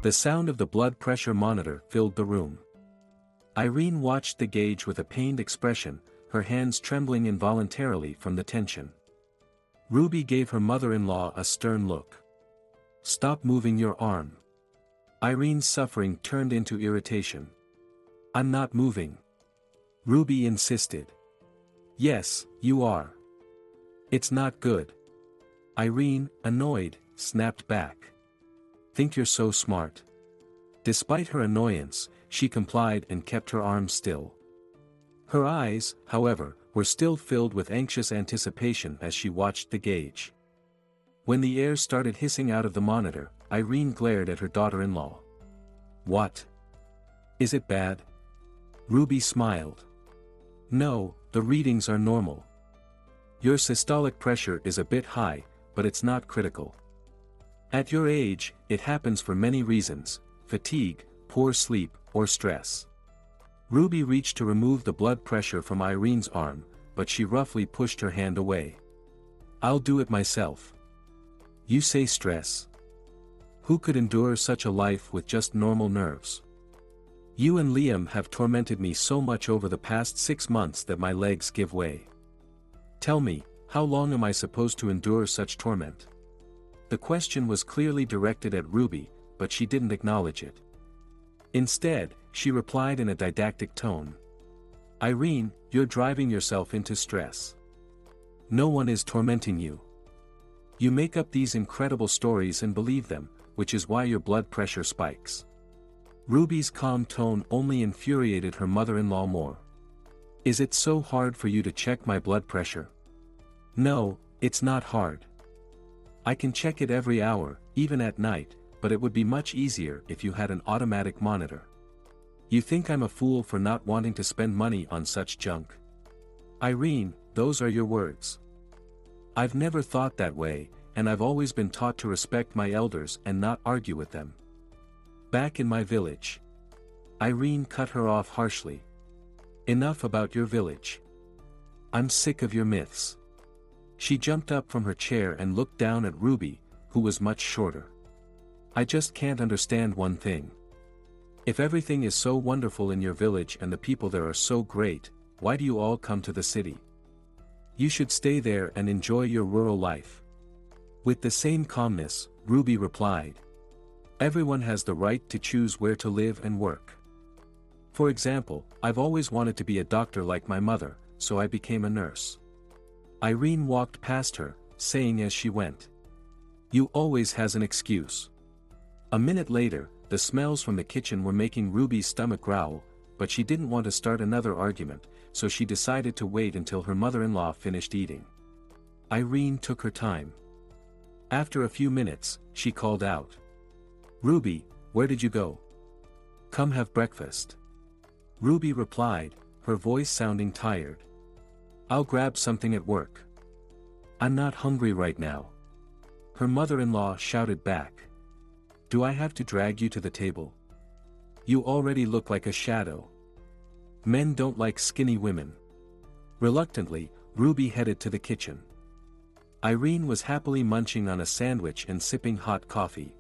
The sound of the blood pressure monitor filled the room. Irene watched the gauge with a pained expression, her hands trembling involuntarily from the tension. Ruby gave her mother-in-law a stern look. "Stop moving your arm." Irene's suffering turned into irritation. "I'm not moving." Ruby insisted. "Yes, you are. It's not good." Irene, annoyed, snapped back. "Think you're so smart." Despite her annoyance, she complied and kept her arms still. Her eyes, however, were still filled with anxious anticipation as she watched the gauge. When the air started hissing out of the monitor, Irene glared at her daughter-in-law. "What? Is it bad?" Ruby smiled. "No, the readings are normal. Your systolic pressure is a bit high, but it's not critical. At your age, it happens for many reasons: fatigue, poor sleep, or stress." Ruby reached to remove the blood pressure from Irene's arm, but she roughly pushed her hand away. "I'll do it myself." "You say stress? Who could endure such a life with just normal nerves? You and Liam have tormented me so much over the past 6 months that my legs give way. Tell me, how long am I supposed to endure such torment?" The question was clearly directed at Ruby, but she didn't acknowledge it. Instead, she replied in a didactic tone. "Irene, you're driving yourself into stress. No one is tormenting you. You make up these incredible stories and believe them, which is why your blood pressure spikes." Ruby's calm tone only infuriated her mother-in-law more. "Is it so hard for you to check my blood pressure?" "No, it's not hard. I can check it every hour, even at night, but it would be much easier if you had an automatic monitor. You think I'm a fool for not wanting to spend money on such junk?" "Irene, those are your words." "I've never thought that way, and I've always been taught to respect my elders and not argue with them. Back in my village." Irene cut her off harshly. "Enough about your village. I'm sick of your myths." She jumped up from her chair and looked down at Ruby, who was much shorter. "I just can't understand one thing. If everything is so wonderful in your village and the people there are so great, why do you all come to the city? You should stay there and enjoy your rural life." With the same calmness, Ruby replied. "Everyone has the right to choose where to live and work. For example, I've always wanted to be a doctor like my mother, so I became a nurse." Irene walked past her, saying as she went, "You always has an excuse." A minute later, the smells from the kitchen were making Ruby's stomach growl, but she didn't want to start another argument, so she decided to wait until her mother-in-law finished eating. Irene took her time. After a few minutes, she called out, "Ruby, where did you go? Come have breakfast." Ruby replied, her voice sounding tired. "I'll grab something at work. I'm not hungry right now." Her mother-in-law shouted back. "Do I have to drag you to the table? You already look like a shadow. Men don't like skinny women." Reluctantly, Ruby headed to the kitchen. Irene was happily munching on a sandwich and sipping hot coffee.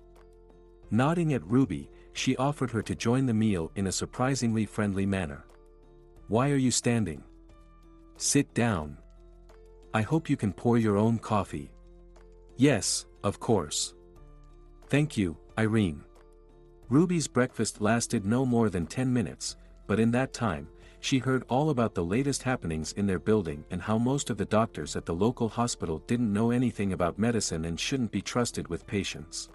Nodding at Ruby, she offered her to join the meal in a surprisingly friendly manner. "Why are you standing? Sit down. I hope you can pour your own coffee." "Yes, of course. Thank you, Irene." Ruby's breakfast lasted no more than 10 minutes, but in that time, she heard all about the latest happenings in their building and how most of the doctors at the local hospital didn't know anything about medicine and shouldn't be trusted with patients.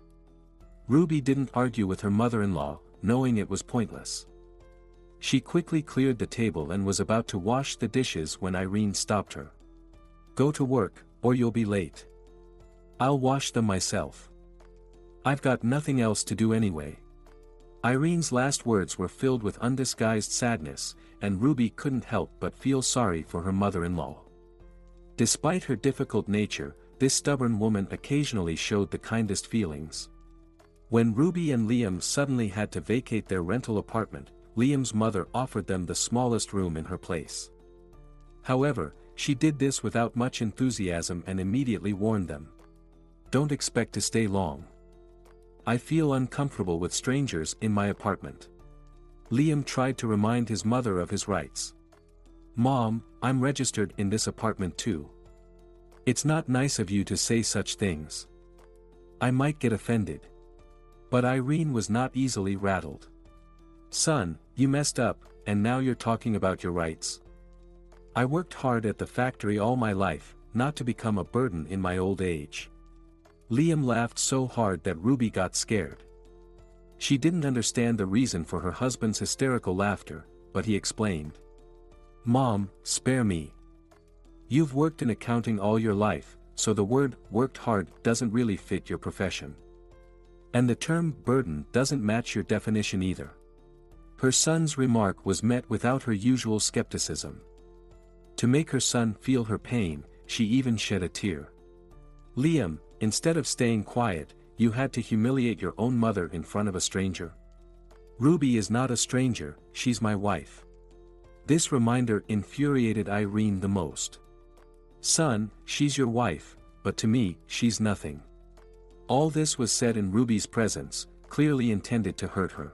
Ruby didn't argue with her mother-in-law, knowing it was pointless. She quickly cleared the table and was about to wash the dishes when Irene stopped her. "Go to work, or you'll be late. I'll wash them myself. I've got nothing else to do anyway." Irene's last words were filled with undisguised sadness, and Ruby couldn't help but feel sorry for her mother-in-law. Despite her difficult nature, this stubborn woman occasionally showed the kindest feelings. When Ruby and Liam suddenly had to vacate their rental apartment, Liam's mother offered them the smallest room in her place. However, she did this without much enthusiasm and immediately warned them. "Don't expect to stay long. I feel uncomfortable with strangers in my apartment. Liam tried to remind his mother of his rights. Mom, I'm registered in this apartment too. It's not nice of you to say such things. I might get offended. But Irene was not easily rattled. Son, you messed up, and now you're talking about your rights. I worked hard at the factory all my life, not to become a burden in my old age. Liam laughed so hard that Ruby got scared. She didn't understand the reason for her husband's hysterical laughter, but he explained. Mom, spare me. You've worked in accounting all your life, so the word worked hard doesn't really fit your profession. And the term burden doesn't match your definition either. Her son's remark was met without her usual skepticism. To make her son feel her pain, she even shed a tear. Liam, instead of staying quiet, you had to humiliate your own mother in front of a stranger. Ruby is not a stranger, she's my wife. This reminder infuriated Irene the most. Son, she's your wife, but to me, she's nothing. All this was said in Ruby's presence, clearly intended to hurt her.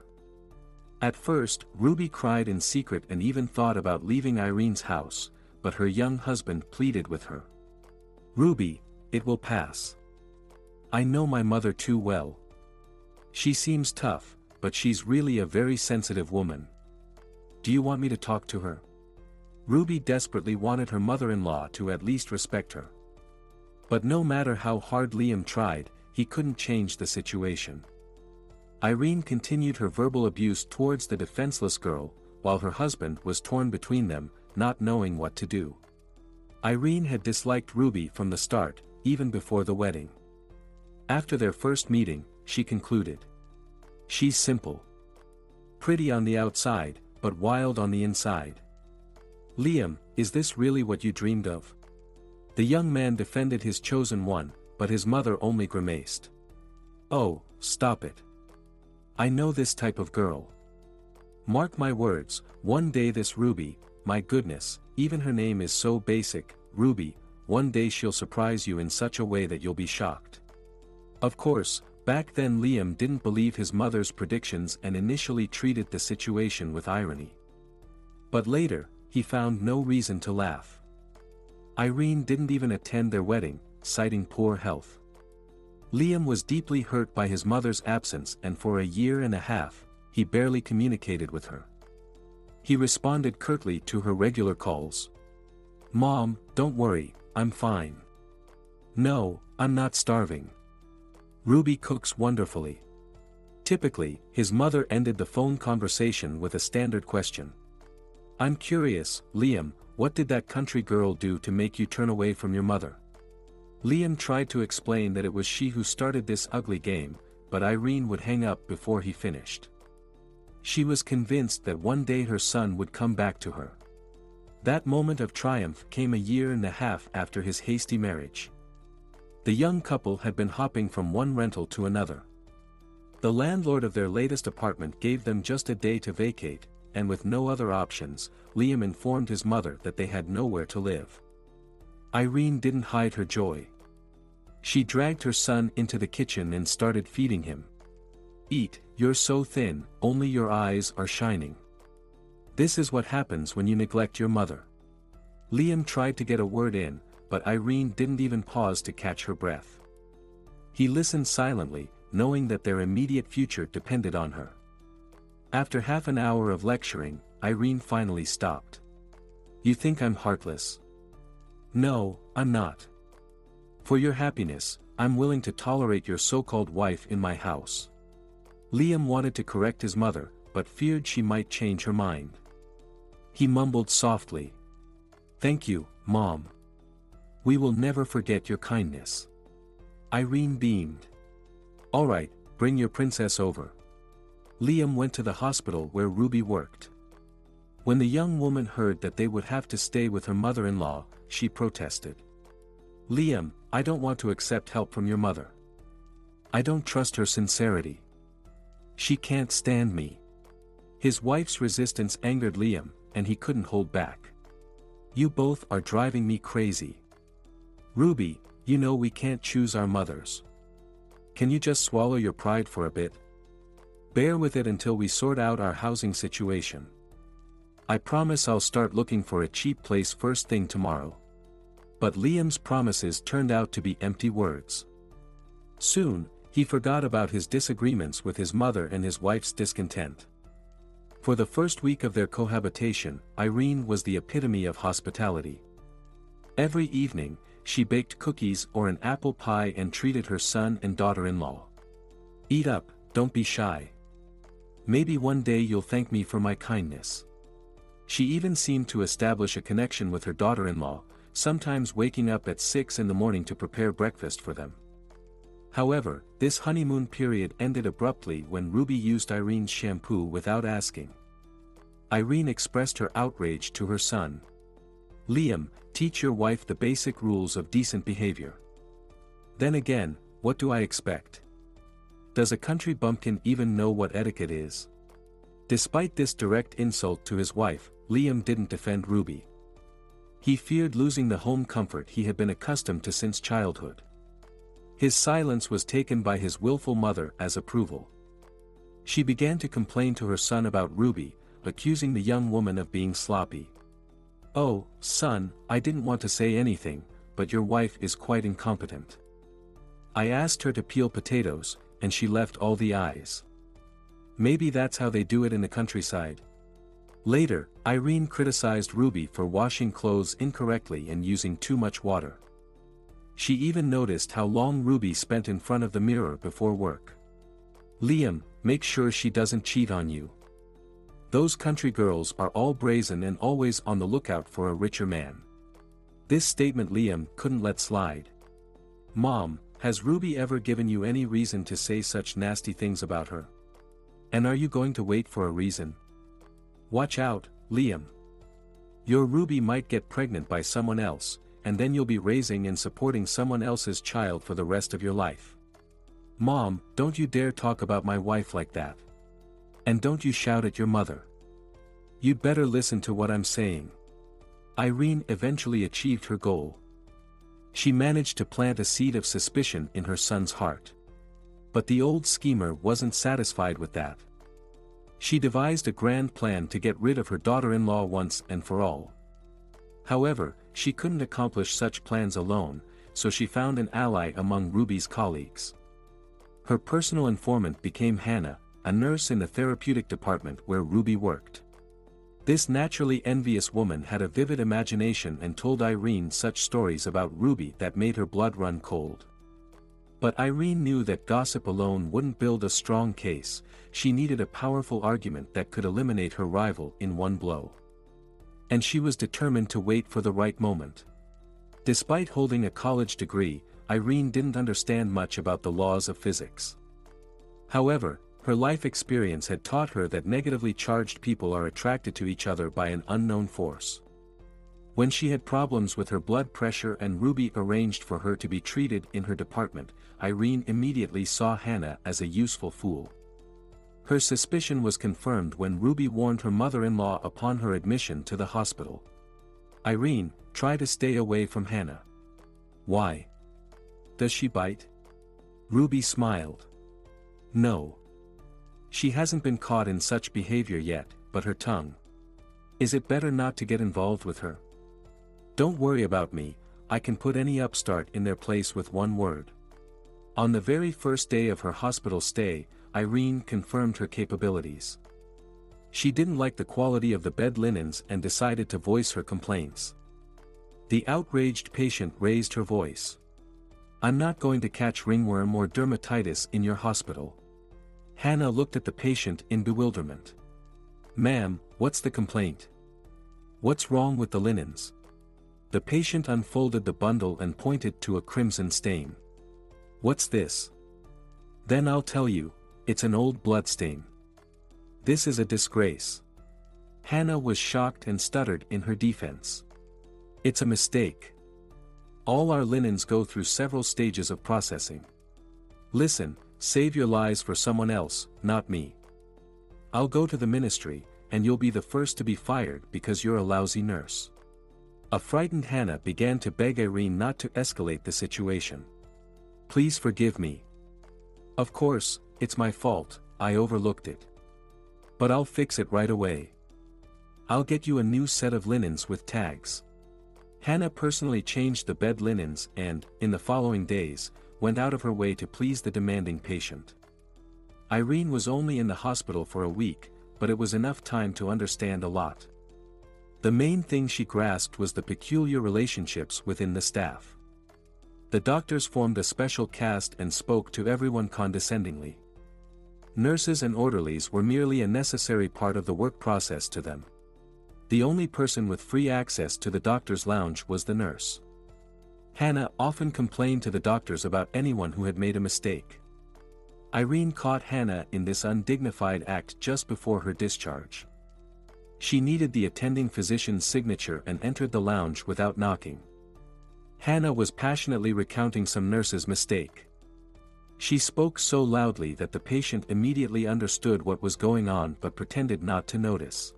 At first, Ruby cried in secret and even thought about leaving Irene's house, but her young husband pleaded with her. Ruby, it will pass. I know my mother too well. She seems tough, but she's really a very sensitive woman. Do you want me to talk to her? Ruby desperately wanted her mother-in-law to at least respect her. But no matter how hard Liam tried, he couldn't change the situation. Irene continued her verbal abuse towards the defenseless girl, while her husband was torn between them, not knowing what to do. Irene had disliked Ruby from the start, even before the wedding. After their first meeting, she concluded. She's simple. Pretty on the outside, but wild on the inside. Liam, is this really what you dreamed of? The young man defended his chosen one, but his mother only grimaced. Oh, stop it. I know this type of girl. Mark my words, one day this Ruby, my goodness, even her name is so basic, Ruby, one day she'll surprise you in such a way that you'll be shocked. Of course, back then Liam didn't believe his mother's predictions and initially treated the situation with irony. But later, he found no reason to laugh. Irene didn't even attend their wedding, citing poor health. Liam was deeply hurt by his mother's absence and for a year and a half, he barely communicated with her. He responded curtly to her regular calls. Mom, don't worry, I'm fine. No, I'm not starving. Ruby cooks wonderfully. Typically, his mother ended the phone conversation with a standard question. I'm curious, Liam, what did that country girl do to make you turn away from your mother? Liam tried to explain that it was she who started this ugly game, but Irene would hang up before he finished. She was convinced that one day her son would come back to her. That moment of triumph came a year and a half after his hasty marriage. The young couple had been hopping from one rental to another. The landlord of their latest apartment gave them just a day to vacate, and with no other options, Liam informed his mother that they had nowhere to live. Irene didn't hide her joy. She dragged her son into the kitchen and started feeding him. Eat, you're so thin, only your eyes are shining. This is what happens when you neglect your mother. Liam tried to get a word in, but Irene didn't even pause to catch her breath. He listened silently, knowing that their immediate future depended on her. After half an hour of lecturing, Irene finally stopped. You think I'm heartless? No, I'm not. For your happiness, I'm willing to tolerate your so-called wife in my house. Liam wanted to correct his mother, but feared she might change her mind. He mumbled softly. Thank you, Mom. We will never forget your kindness. Irene beamed. All right, bring your princess over. Liam went to the hospital where Ruby worked. When the young woman heard that they would have to stay with her mother-in-law, she protested. Liam, I don't want to accept help from your mother. I don't trust her sincerity. She can't stand me. His wife's resistance angered Liam, and he couldn't hold back. You both are driving me crazy. Ruby, you know we can't choose our mothers. can you just swallow your pride for a bit? Bear with it until we sort out our housing situation. I promise I'll start looking for a cheap place first thing tomorrow. But Liam's promises turned out to be empty words. Soon, he forgot about his disagreements with his mother and his wife's discontent. For the first week of their cohabitation, Irene was the epitome of hospitality. Every evening, she baked cookies or an apple pie and treated her son and daughter-in-law. Eat up, don't be shy. Maybe one day you'll thank me for my kindness. She even seemed to establish a connection with her daughter-in-law, sometimes waking up at 6 in the morning to prepare breakfast for them. However, this honeymoon period ended abruptly when Ruby used Irene's shampoo without asking. Irene expressed her outrage to her son. Liam, teach your wife the basic rules of decent behavior. Then again, what do I expect? Does a country bumpkin even know what etiquette is? Despite this direct insult to his wife, Liam didn't defend Ruby. He feared losing the home comfort he had been accustomed to since childhood. His silence was taken by his willful mother as approval. She began to complain to her son about Ruby, accusing the young woman of being sloppy. "Oh, son, I didn't want to say anything, but your wife is quite incompetent. I asked her to peel potatoes, and she left all the eyes. Maybe that's how they do it in the countryside." Later, Irene criticized Ruby for washing clothes incorrectly and using too much water. She even noticed how long Ruby spent in front of the mirror before work. "Liam, make sure she doesn't cheat on you. Those country girls are all brazen and always on the lookout for a richer man." This statement Liam couldn't let slide. "Mom, has Ruby ever given you any reason to say such nasty things about her? And are you going to wait for a reason? Watch out, Liam. Your Ruby might get pregnant by someone else, and then you'll be raising and supporting someone else's child for the rest of your life. Mom, don't you dare talk about my wife like that. And don't you shout at your mother. You'd better listen to what I'm saying." Irene eventually achieved her goal. She managed to plant a seed of suspicion in her son's heart. But the old schemer wasn't satisfied with that. She devised a grand plan to get rid of her daughter-in-law once and for all. However, she couldn't accomplish such plans alone, so she found an ally among Ruby's colleagues. Her personal informant became Hannah, a nurse in the therapeutic department where Ruby worked. This naturally envious woman had a vivid imagination and told Irene such stories about Ruby that made her blood run cold. But Irene knew that gossip alone wouldn't build a strong case. She needed a powerful argument that could eliminate her rival in one blow. And she was determined to wait for the right moment. Despite holding a college degree, Irene didn't understand much about the laws of physics. However, her life experience had taught her that negatively charged people are attracted to each other by an unknown force. When she had problems with her blood pressure and Ruby arranged for her to be treated in her department, Irene immediately saw Hannah as a useful fool. Her suspicion was confirmed when Ruby warned her mother-in-law upon her admission to the hospital. "Irene, try to stay away from Hannah." "Why? Does she bite?" Ruby smiled. "No. She hasn't been caught in such behavior yet, but her tongue. Is it better not to get involved with her? Don't worry about me, I can put any upstart in their place with one word." On the very first day of her hospital stay, Irene confirmed her capabilities. She didn't like the quality of the bed linens and decided to voice her complaints. The outraged patient raised her voice. "I'm not going to catch ringworm or dermatitis in your hospital." Hannah looked at the patient in bewilderment. "Ma'am, what's the complaint? What's wrong with the linens?" The patient unfolded the bundle and pointed to a crimson stain. "What's this?" "Then I'll tell you, it's an old blood stain. This is a disgrace." Hannah was shocked and stuttered in her defense. "It's a mistake. All our linens go through several stages of processing. Listen, save your lies for someone else, not me. I'll go to the ministry, and you'll be the first to be fired because you're a lousy nurse." A frightened Hannah began to beg Irene not to escalate the situation. "Please forgive me. Of course, it's my fault, I overlooked it. But I'll fix it right away. I'll get you a new set of linens with tags. Hannah personally changed the bed linens and, in the following days, went out of her way to please the demanding patient. Irene was only in the hospital for a week, but it was enough time to understand a lot. The main thing she grasped was the peculiar relationships within the staff. The doctors formed a special caste and spoke to everyone condescendingly. Nurses and orderlies were merely a necessary part of the work process to them. The only person with free access to the doctor's lounge was the nurse. Hannah often complained to the doctors about anyone who had made a mistake. Irene caught Hannah in this undignified act just before her discharge. She needed the attending physician's signature and entered the lounge without knocking. Hannah was passionately recounting some nurse's mistake. She spoke so loudly that the patient immediately understood what was going on but pretended not to notice.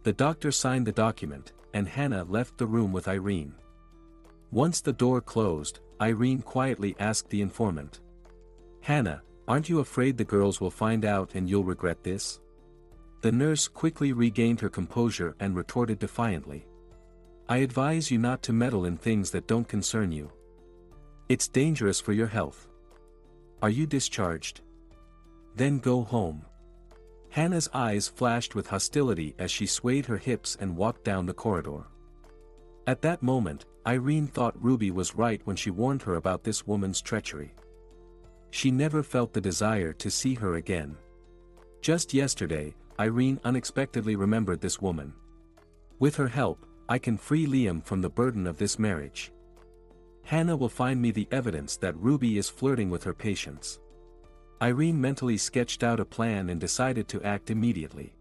The doctor signed the document, and Hannah left the room with Irene. Once the door closed, Irene quietly asked the informant. "Hannah, aren't you afraid the girls will find out and you'll regret this?" The nurse quickly regained her composure and retorted defiantly. "I advise you not to meddle in things that don't concern you. It's dangerous for your health. Are you discharged? Then go home." Hannah's eyes flashed with hostility as she swayed her hips and walked down the corridor. At that moment, Irene thought Ruby was right when she warned her about this woman's treachery. She never felt the desire to see her again. Just yesterday, Irene unexpectedly remembered this woman. With her help, I can free Liam from the burden of this marriage. Hannah will find me the evidence that Ruby is flirting with her patients. Irene mentally sketched out a plan and decided to act immediately.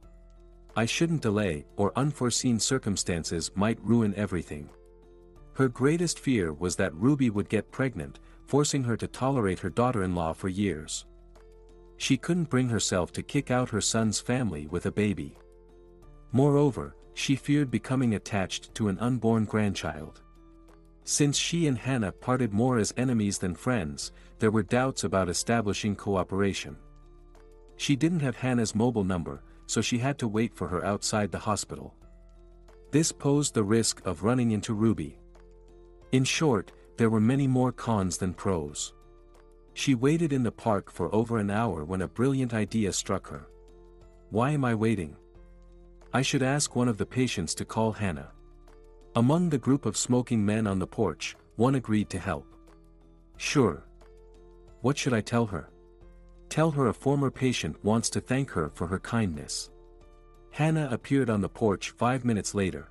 I shouldn't delay, or unforeseen circumstances might ruin everything. Her greatest fear was that Ruby would get pregnant, forcing her to tolerate her daughter-in-law for years. She couldn't bring herself to kick out her son's family with a baby. Moreover, she feared becoming attached to an unborn grandchild. Since she and Hannah parted more as enemies than friends, there were doubts about establishing cooperation. She didn't have Hannah's mobile number, so she had to wait for her outside the hospital. This posed the risk of running into Ruby. In short, there were many more cons than pros. She waited in the park for over an hour when a brilliant idea struck her. Why am I waiting? I should ask one of the patients to call Hannah. Among the group of smoking men on the porch, one agreed to help. Sure. What should I tell her? Tell her a former patient wants to thank her for her kindness. Hannah appeared on the porch 5 minutes later.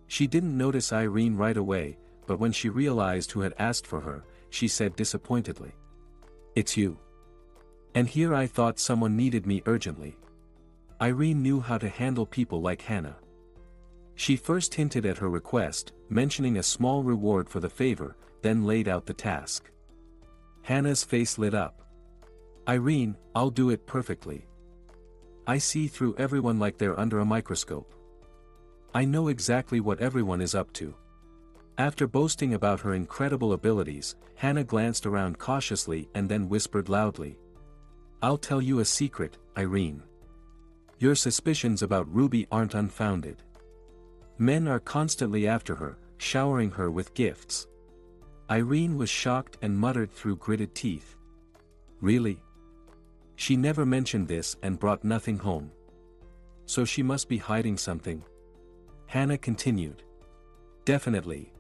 She didn't notice Irene right away, but when she realized who had asked for her, she said disappointedly. "It's you. And here I thought someone needed me urgently." Irene knew how to handle people like Hannah. She first hinted at her request, mentioning a small reward for the favor, then laid out the task. Hannah's face lit up. "Irene, I'll do it perfectly. I see through everyone like they're under a microscope. I know exactly what everyone is up to." After boasting about her incredible abilities, Hannah glanced around cautiously and then whispered loudly. "I'll tell you a secret, Irene. Your suspicions about Ruby aren't unfounded. Men are constantly after her, showering her with gifts." Irene was shocked and muttered through gritted teeth. "Really? She never mentioned this and brought nothing home. So she must be hiding something." Hannah continued. "Definitely.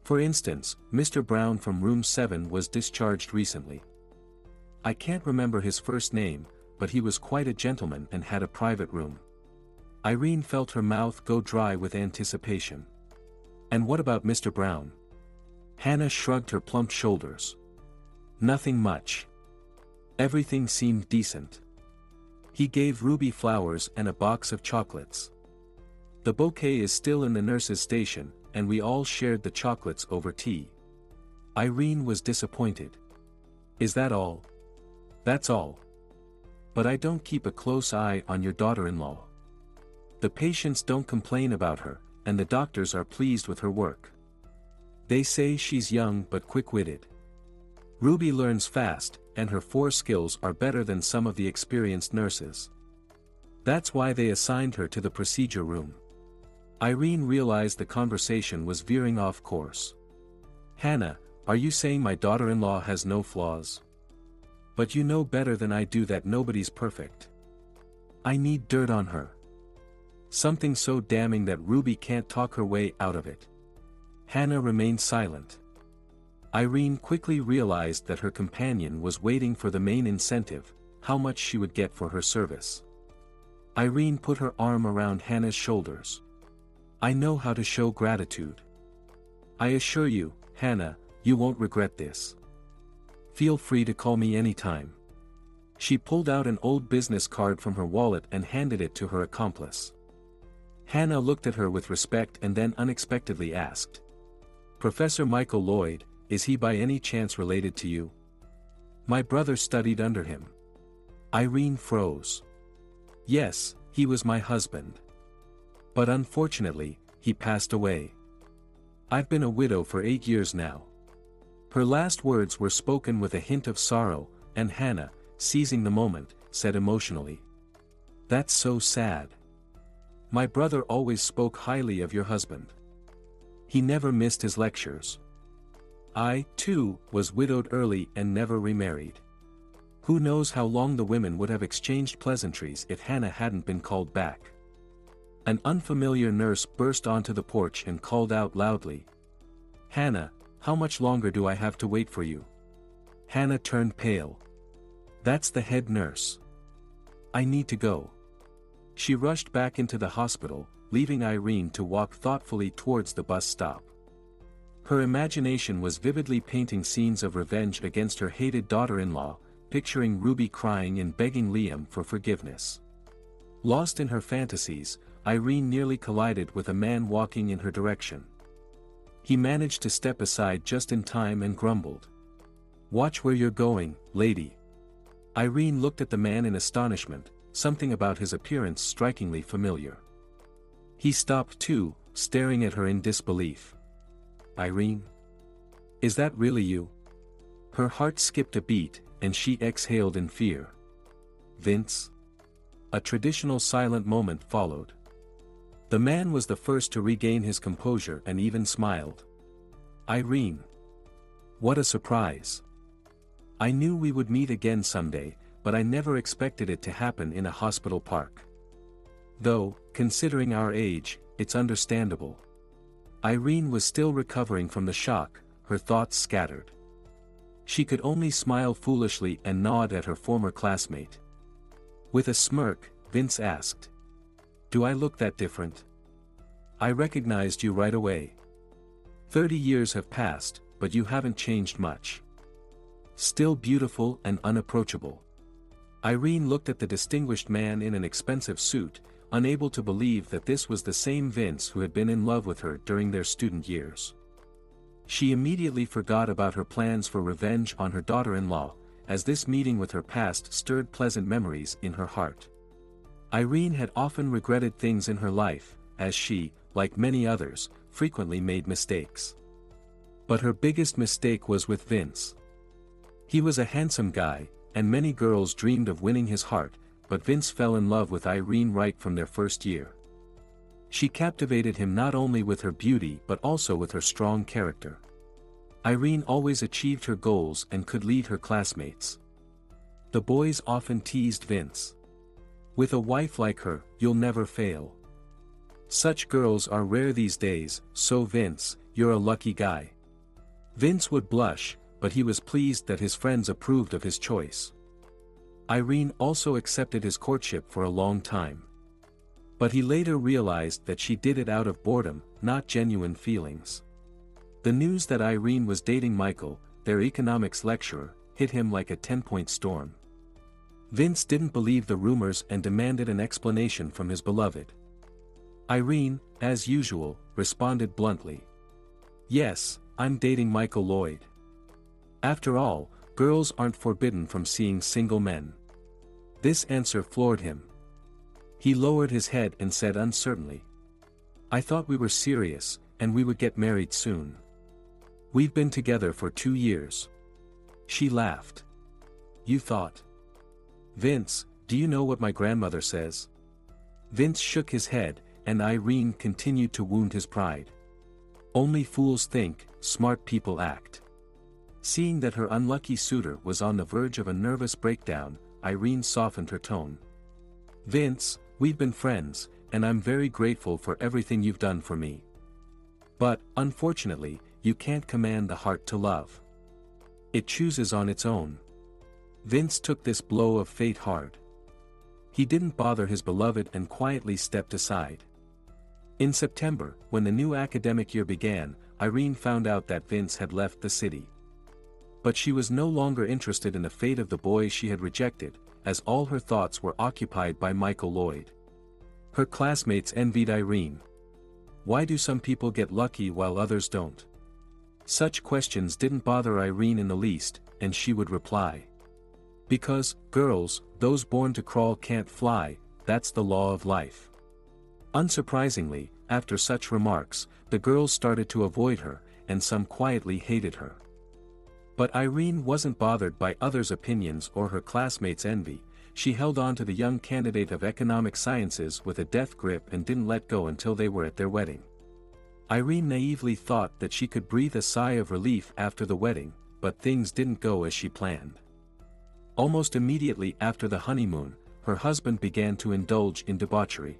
For instance, Mr. Brown from room 7 was discharged recently. I can't remember his first name, but he was quite a gentleman and had a private room." Irene felt her mouth go dry with anticipation. "And what about Mr. Brown?" Hannah shrugged her plump shoulders. "Nothing much. Everything seemed decent. He gave Ruby flowers and a box of chocolates. The bouquet is still in the nurse's station, and we all shared the chocolates over tea." Irene was disappointed. "Is that all?" "That's all. But I don't keep a close eye on your daughter-in-law. The patients don't complain about her, and the doctors are pleased with her work. They say she's young but quick-witted. Ruby learns fast, and her force skills are better than some of the experienced nurses. That's why they assigned her to the procedure room. Irene realized the conversation was veering off course. Hannah, are you saying my daughter-in-law has no flaws? But you know better than I do that nobody's perfect. I need dirt on her. Something so damning that Ruby can't talk her way out of it. Hannah remained silent. Irene quickly realized that her companion was waiting for the main incentive, how much she would get for her service. Irene put her arm around Hannah's shoulders. I know how to show gratitude. I assure you, Hannah, you won't regret this. Feel free to call me anytime. She pulled out an old business card from her wallet and handed it to her accomplice. Hannah looked at her with respect and then unexpectedly asked. Professor Michael Lloyd, is he by any chance related to you? My brother studied under him. Irene froze. Yes, he was my husband. But unfortunately, he passed away. I've been a widow for 8 years now. Her last words were spoken with a hint of sorrow, and Hannah, seizing the moment, said emotionally. That's so sad. My brother always spoke highly of your husband. He never missed his lectures. I, too, was widowed early and never remarried. Who knows how long the women would have exchanged pleasantries if Hannah hadn't been called back. An unfamiliar nurse burst onto the porch and called out loudly. Hannah, how much longer do I have to wait for you? Hannah turned pale. That's the head nurse. I need to go. She rushed back into the hospital, leaving Irene to walk thoughtfully towards the bus stop. Her imagination was vividly painting scenes of revenge against her hated daughter-in-law, picturing Ruby crying and begging Liam for forgiveness. Lost in her fantasies, Irene nearly collided with a man walking in her direction. He managed to step aside just in time and grumbled. Watch where you're going, lady. Irene looked at the man in astonishment, something about his appearance strikingly familiar. He stopped too, staring at her in disbelief. Irene? Is that really you? Her heart skipped a beat, and she exhaled in fear. Vince? A traditional silent moment followed. The man was the first to regain his composure and even smiled. Irene. What a surprise. I knew we would meet again someday, but I never expected it to happen in a hospital park. Though, considering our age, it's understandable. Irene was still recovering from the shock, her thoughts scattered. She could only smile foolishly and nod at her former classmate. With a smirk, Vince asked. Do I look that different? I recognized you right away. 30 years have passed, but you haven't changed much. Still beautiful and unapproachable. Irene looked at the distinguished man in an expensive suit, unable to believe that this was the same Vince who had been in love with her during their student years. She immediately forgot about her plans for revenge on her daughter-in-law, as this meeting with her past stirred pleasant memories in her heart. Irene had often regretted things in her life, as she, like many others, frequently made mistakes. But her biggest mistake was with Vince. He was a handsome guy, and many girls dreamed of winning his heart, but Vince fell in love with Irene right from their first year. She captivated him not only with her beauty but also with her strong character. Irene always achieved her goals and could lead her classmates. The boys often teased Vince. With a wife like her, you'll never fail. Such girls are rare these days, so Vince, you're a lucky guy. Vince would blush, but he was pleased that his friends approved of his choice. Irene also accepted his courtship for a long time. But he later realized that she did it out of boredom, not genuine feelings. The news that Irene was dating Michael, their economics lecturer, hit him like a 10-point storm. Vince didn't believe the rumors and demanded an explanation from his beloved. Irene, as usual, responded bluntly. Yes, I'm dating Michael Lloyd. After all, girls aren't forbidden from seeing single men. This answer floored him. He lowered his head and said uncertainly. I thought we were serious, and we would get married soon. We've been together for 2 years. She laughed. you thought. Vince, do you know what my grandmother says? Vince shook his head, and Irene continued to wound his pride. Only fools think, smart people act. Seeing that her unlucky suitor was on the verge of a nervous breakdown, Irene softened her tone. Vince, we've been friends, and I'm very grateful for everything you've done for me. But, unfortunately, you can't command the heart to love. It chooses on its own. Vince took this blow of fate hard. He didn't bother his beloved and quietly stepped aside. In September, when the new academic year began, Irene found out that Vince had left the city. But she was no longer interested in the fate of the boy she had rejected, as all her thoughts were occupied by Michael Lloyd. Her classmates envied Irene. Why do some people get lucky while others don't? Such questions didn't bother Irene in the least, and she would reply. Because, girls, those born to crawl can't fly, that's the law of life. Unsurprisingly, after such remarks, the girls started to avoid her, and some quietly hated her. But Irene wasn't bothered by others' opinions or her classmates' envy. She held on to the young candidate of economic sciences with a death grip and didn't let go until they were at their wedding. Irene naively thought that she could breathe a sigh of relief after the wedding, but things didn't go as she planned. Almost immediately after the honeymoon, her husband began to indulge in debauchery.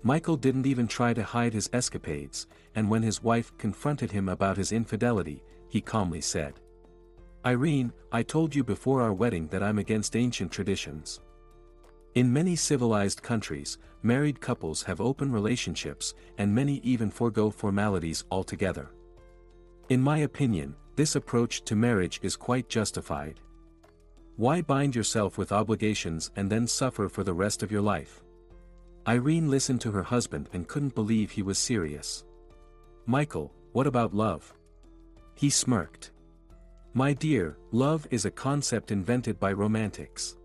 Michael didn't even try to hide his escapades, and when his wife confronted him about his infidelity, he calmly said, Irene, I told you before our wedding that I'm against ancient traditions. In many civilized countries, married couples have open relationships, and many even forego formalities altogether. In my opinion, this approach to marriage is quite justified. Why bind yourself with obligations and then suffer for the rest of your life? Irene listened to her husband and couldn't believe he was serious. Michael, what about love? He smirked. My dear, love is a concept invented by romantics.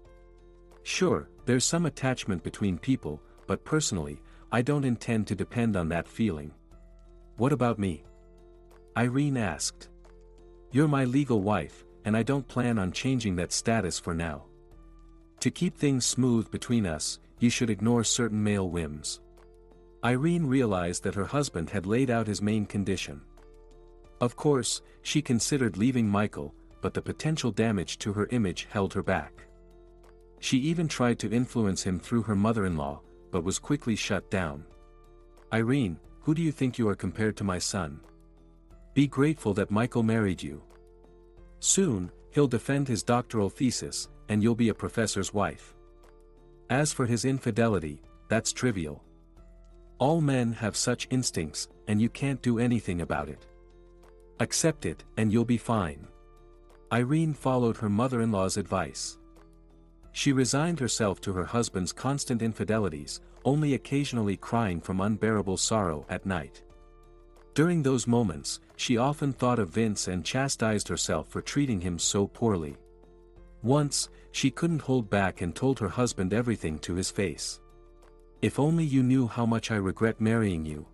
Sure, there's some attachment between people, but personally, I don't intend to depend on that feeling. What about me? Irene asked. You're my legal wife, and I don't plan on changing that status for now. To keep things smooth between us, you should ignore certain male whims. Irene realized that her husband had laid out his main condition. Of course, she considered leaving Michael, but the potential damage to her image held her back. She even tried to influence him through her mother-in-law, but was quickly shut down. Irene, who do you think you are compared to my son? Be grateful that Michael married you. Soon, he'll defend his doctoral thesis, and you'll be a professor's wife. As for his infidelity, that's trivial. All men have such instincts, and you can't do anything about it. Accept it, and you'll be fine. Irene followed her mother-in-law's advice. She resigned herself to her husband's constant infidelities, only occasionally crying from unbearable sorrow at night. During those moments, she often thought of Vince and chastised herself for treating him so poorly. Once, she couldn't hold back and told her husband everything to his face. If only you knew how much I regret marrying you.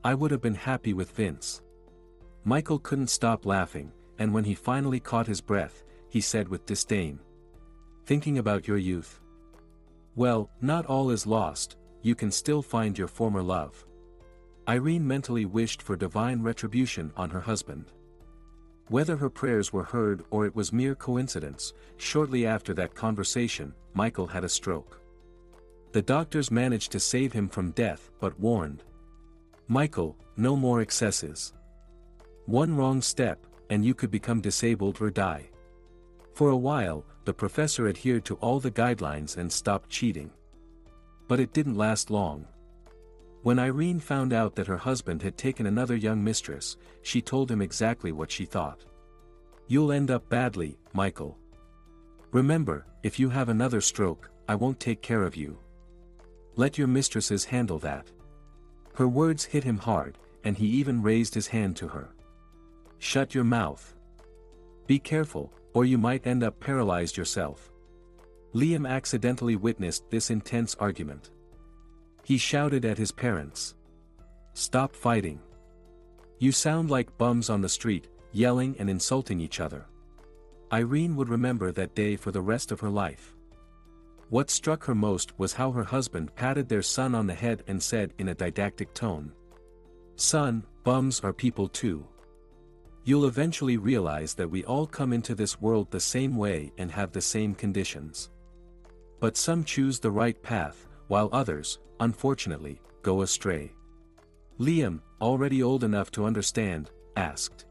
I would have been happy with Vince. Michael couldn't stop laughing, and when he finally caught his breath, he said with disdain. Thinking about your youth? Well, not all is lost, you can still find your former love. Irene mentally wished for divine retribution on her husband. Whether her prayers were heard or it was mere coincidence, shortly after that conversation, Michael had a stroke. The doctors managed to save him from death but warned. Michael, no more excesses. One wrong step, and you could become disabled or die. For a while, the professor adhered to all the guidelines and stopped cheating. But it didn't last long. When Irene found out that her husband had taken another young mistress, she told him exactly what she thought. You'll end up badly, Michael. Remember, if you have another stroke, I won't take care of you. Let your mistresses handle that. Her words hit him hard, and he even raised his hand to her. Shut your mouth. Be careful, or you might end up paralyzed yourself. Liam accidentally witnessed this intense argument. He shouted at his parents. Stop fighting. You sound like bums on the street, yelling and insulting each other. Irene would remember that day for the rest of her life. What struck her most was how her husband patted their son on the head and said in a didactic tone, "Son, bums are people too. You'll eventually realize that we all come into this world the same way and have the same conditions. But some choose the right path, while others, unfortunately, go astray." Liam, already old enough to understand, asked,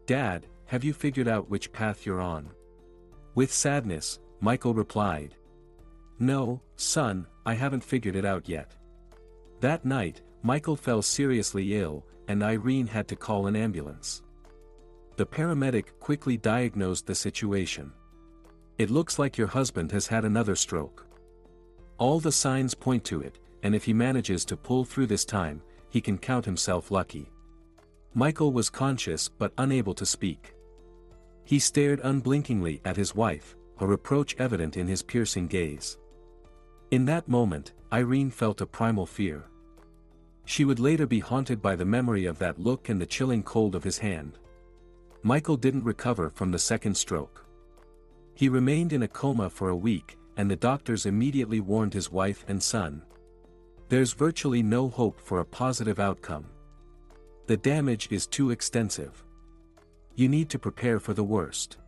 "Dad, have you figured out which path you're on?" With sadness, Michael replied, "No, son, I haven't figured it out yet." That night, Michael fell seriously ill, and Irene had to call an ambulance. The paramedic quickly diagnosed the situation. "It looks like your husband has had another stroke. All the signs point to it, and if he manages to pull through this time, he can count himself lucky." Michael was conscious but unable to speak. He stared unblinkingly at his wife, a reproach evident in his piercing gaze. In that moment, Irene felt a primal fear. She would later be haunted by the memory of that look and the chilling cold of his hand. Michael didn't recover from the second stroke. He remained in a coma for a week, and the doctors immediately warned his wife and son. There's virtually no hope for a positive outcome. The damage is too extensive. You need to prepare for the worst.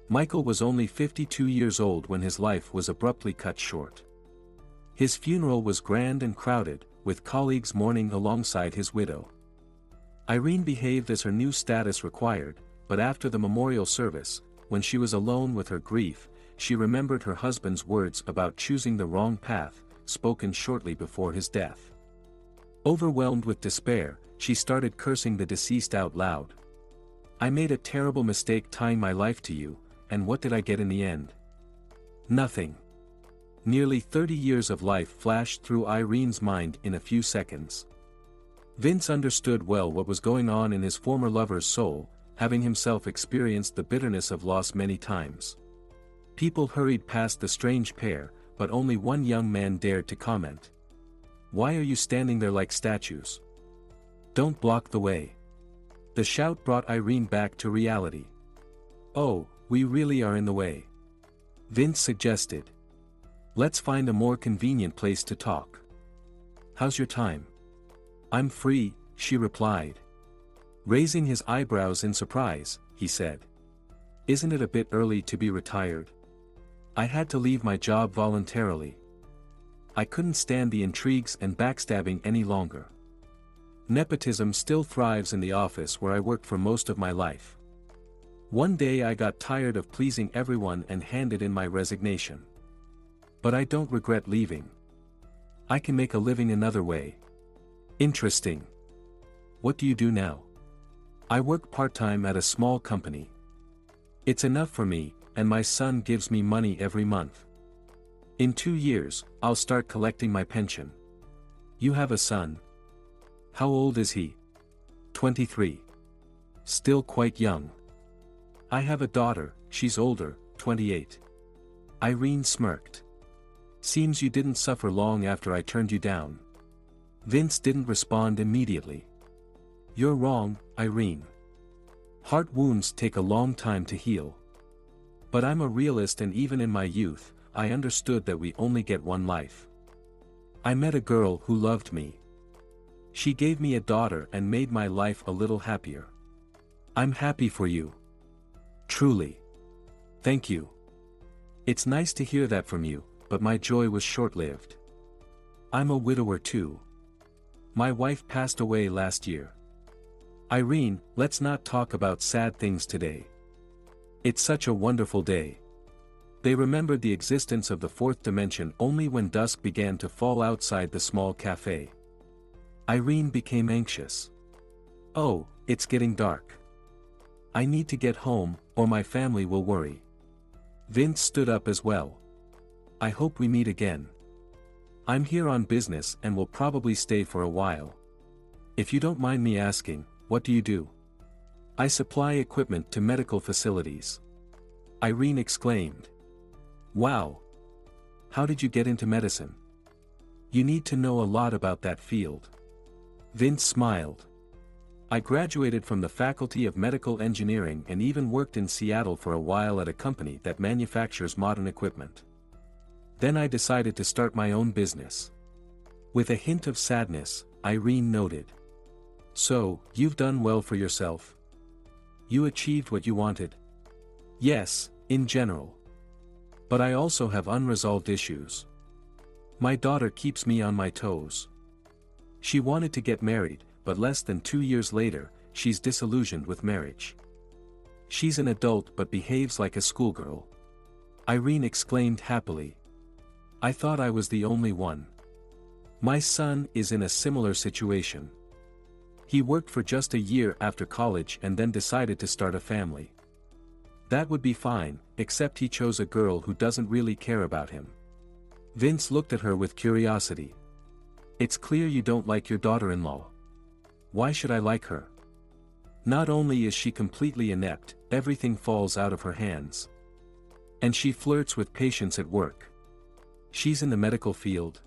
Michael was only 52 years old when his life was abruptly cut short. His funeral was grand and crowded, with colleagues mourning alongside his widow. Irene behaved as her new status required, but after the memorial service, when she was alone with her grief, she remembered her husband's words about choosing the wrong path, spoken shortly before his death. Overwhelmed with despair, she started cursing the deceased out loud. "I made a terrible mistake tying my life to you, and what did I get in the end? Nothing." Nearly 30 years of life flashed through Irene's mind in a few seconds. Vince understood well what was going on in his former lover's soul, having himself experienced the bitterness of loss many times. People hurried past the strange pair, but only one young man dared to comment. "Why are you standing there like statues? Don't block the way." The shout brought Irene back to reality. "Oh, we really are in the way," Vince suggested. "Let's find a more convenient place to talk." "How's your time?" "I'm free," she replied. Raising his eyebrows in surprise, he said, "Isn't it a bit early to be retired? I had to leave my job voluntarily. I couldn't stand the intrigues and backstabbing any longer. Nepotism still thrives in the office where I worked for most of my life. One day I got tired of pleasing everyone and handed in my resignation. But I don't regret leaving. I can make a living another way." "Interesting. What do you do now?" "I work part-time at a small company. It's enough for me, and my son gives me money every month. In 2 years, I'll start collecting my pension." "You have a son. How old is he?" 23. "Still quite young." "I have a daughter, she's older, 28. Irene smirked. "Seems you didn't suffer long after I turned you down." Vince didn't respond immediately. "You're wrong, Irene. Heart wounds take a long time to heal. But I'm a realist, and even in my youth, I understood that we only get one life. I met a girl who loved me. She gave me a daughter and made my life a little happier. I'm happy for you. Truly. Thank you. It's nice to hear that from you, but my joy was short-lived. I'm a widower too. My wife passed away last year." "Irene, let's not talk about sad things today. It's such a wonderful day." They remembered the existence of the fourth dimension only when dusk began to fall outside the small cafe. Irene became anxious. "Oh, it's getting dark. I need to get home, or my family will worry." Vince stood up as well. "I hope we meet again. I'm here on business and will probably stay for a while. If you don't mind me asking, what do you do?" "I supply equipment to medical facilities." Irene exclaimed. "Wow! How did you get into medicine? You need to know a lot about that field." Vince smiled. I graduated from the Faculty of Medical Engineering and even worked in Seattle for a while at a company that manufactures modern equipment. Then I decided to start my own business. With a hint of sadness, Irene noted. So, you've done well for yourself? You achieved what you wanted? Yes, in general. But I also have unresolved issues. My daughter keeps me on my toes. She wanted to get married, but less than 2 years later, she's disillusioned with marriage. She's an adult but behaves like a schoolgirl. Irene exclaimed happily. I thought I was the only one. My son is in a similar situation. He worked for just a year after college and then decided to start a family. That would be fine, except he chose a girl who doesn't really care about him. Vince looked at her with curiosity. It's clear you don't like your daughter-in-law. Why should I like her? Not only is she completely inept, everything falls out of her hands. And she flirts with patients at work. She's in the medical field.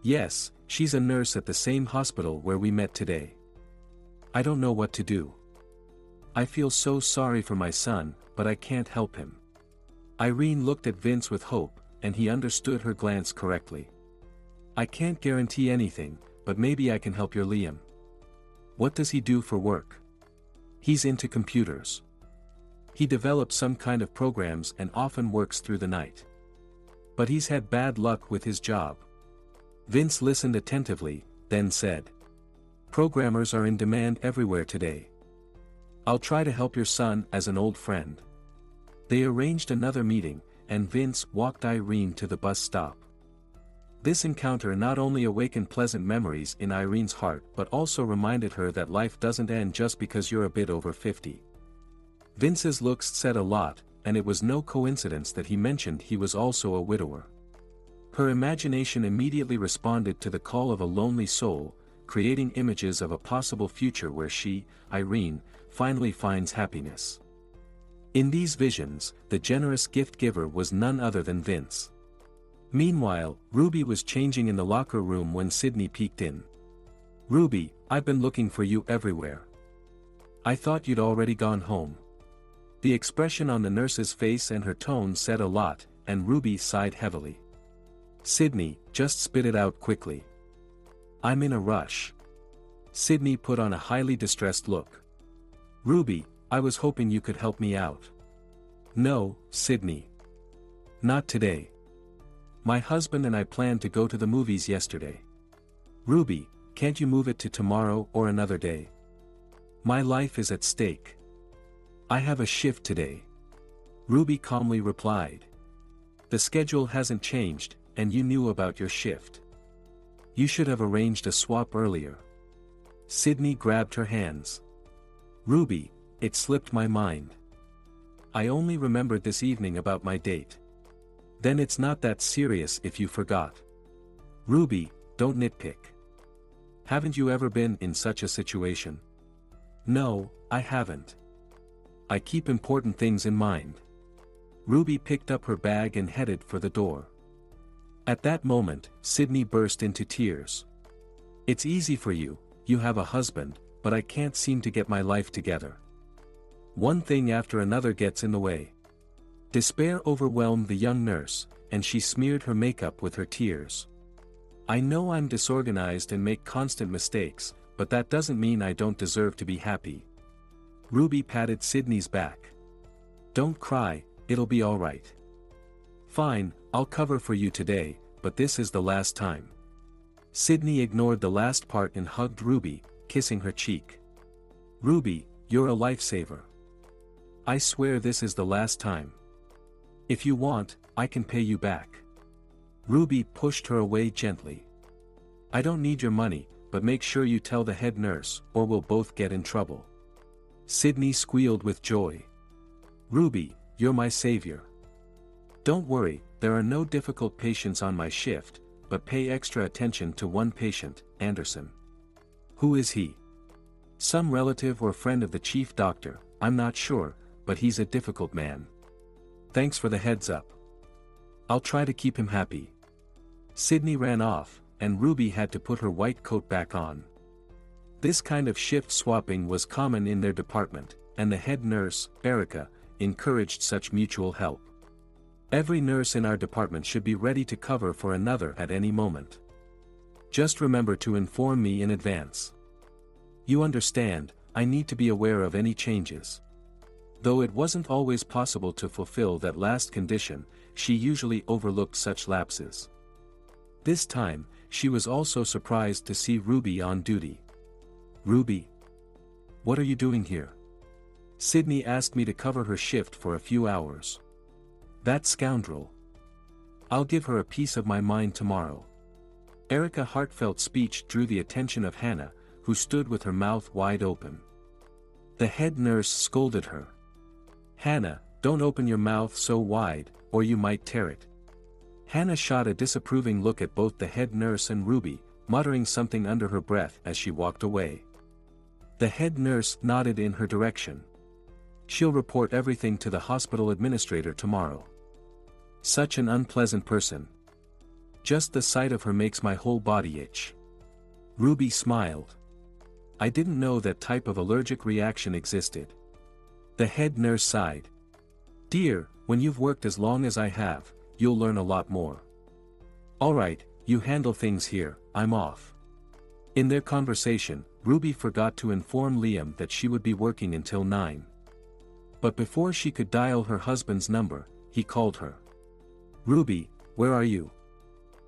Yes, she's a nurse at the same hospital where we met today. I don't know what to do. I feel so sorry for my son, but I can't help him. Irene looked at Vince with hope, and he understood her glance correctly. I can't guarantee anything, but maybe I can help your Liam. What does he do for work? He's into computers. He develops some kind of programs and often works through the night. But he's had bad luck with his job. Vince listened attentively, then said. Programmers are in demand everywhere today. I'll try to help your son as an old friend. They arranged another meeting, and Vince walked Irene to the bus stop. This encounter not only awakened pleasant memories in Irene's heart but also reminded her that life doesn't end just because you're a bit over 50. Vince's looks said a lot, and it was no coincidence that he mentioned he was also a widower. Her imagination immediately responded to the call of a lonely soul, creating images of a possible future where she, Irene, finally finds happiness. In these visions, the generous gift giver was none other than Vince. Meanwhile, Ruby was changing in the locker room when Sydney peeked in. Ruby, I've been looking for you everywhere. I thought you'd already gone home. The expression on the nurse's face and her tone said a lot, and Ruby sighed heavily. Sydney, just spit it out quickly. I'm in a rush. Sydney put on a highly distressed look. Ruby, I was hoping you could help me out. No, Sydney. Not today. My husband and I planned to go to the movies yesterday. Ruby, can't you move it to tomorrow or another day? My life is at stake. I have a shift today. Ruby calmly replied. The schedule hasn't changed, and you knew about your shift. You should have arranged a swap earlier. Sydney grabbed her hands. Ruby, it slipped my mind. I only remembered this evening about my date. Then it's not that serious if you forgot. Ruby, don't nitpick. Haven't you ever been in such a situation? No, I haven't. I keep important things in mind. Ruby picked up her bag and headed for the door. At that moment, Sydney burst into tears. It's easy for you, you have a husband, but I can't seem to get my life together. One thing after another gets in the way. Despair overwhelmed the young nurse, and she smeared her makeup with her tears. I know I'm disorganized and make constant mistakes, but that doesn't mean I don't deserve to be happy. Ruby patted Sydney's back. Don't cry, it'll be all right. Fine, I'll cover for you today, but this is the last time. Sydney ignored the last part and hugged Ruby, kissing her cheek. Ruby, you're a lifesaver. I swear this is the last time. If you want, I can pay you back. Ruby pushed her away gently. I don't need your money, but make sure you tell the head nurse, or we'll both get in trouble. Sydney squealed with joy. Ruby, you're my savior. Don't worry, there are no difficult patients on my shift, but pay extra attention to one patient, Anderson. Who is he? Some relative or friend of the chief doctor, I'm not sure, but he's a difficult man. Thanks for the heads up. I'll try to keep him happy. Sydney ran off, and Ruby had to put her white coat back on. This kind of shift swapping was common in their department, and the head nurse, Erica, encouraged such mutual help. Every nurse in our department should be ready to cover for another at any moment. Just remember to inform me in advance. You understand, I need to be aware of any changes. Though it wasn't always possible to fulfill that last condition, she usually overlooked such lapses. This time, she was also surprised to see Ruby on duty. "Ruby? What are you doing here?" "Sydney asked me to cover her shift for a few hours." "That scoundrel. I'll give her a piece of my mind tomorrow." Erica's heartfelt speech drew the attention of Hannah, who stood with her mouth wide open. The head nurse scolded her. "Hannah, don't open your mouth so wide, or you might tear it." Hannah shot a disapproving look at both the head nurse and Ruby, muttering something under her breath as she walked away. The head nurse nodded in her direction. "She'll report everything to the hospital administrator tomorrow. Such an unpleasant person. Just the sight of her makes my whole body itch." Ruby smiled. "I didn't know that type of allergic reaction existed." The head nurse sighed. "Dear, when you've worked as long as I have, you'll learn a lot more. All right, you handle things here, I'm off." In their conversation, Ruby forgot to inform Liam that she would be working until 9. But before she could dial her husband's number, he called her. "Ruby, where are you?"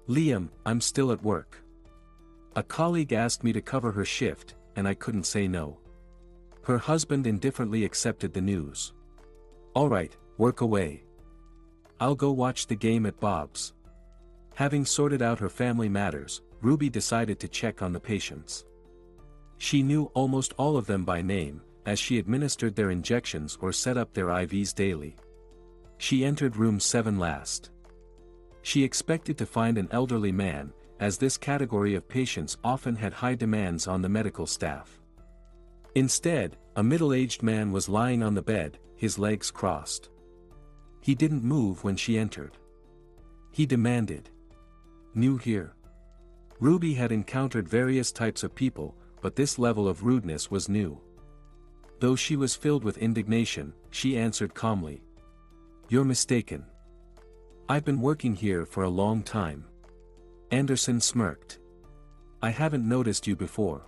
"Liam, I'm still at work. A colleague asked me to cover her shift, and I couldn't say no." Her husband indifferently accepted the news. "All right, work away. I'll go watch the game at Bob's." Having sorted out her family matters, Ruby decided to check on the patients. She knew almost all of them by name, as she administered their injections or set up their IVs daily. She entered room 7 last. She expected to find an elderly man, as this category of patients often had high demands on the medical staff. Instead, a middle-aged man was lying on the bed, his legs crossed. He didn't move when she entered. He demanded, "New here?" Ruby had encountered various types of people, but this level of rudeness was new. Though she was filled with indignation, she answered calmly, "You're mistaken. I've been working here for a long time." Anderson smirked. "I haven't noticed you before.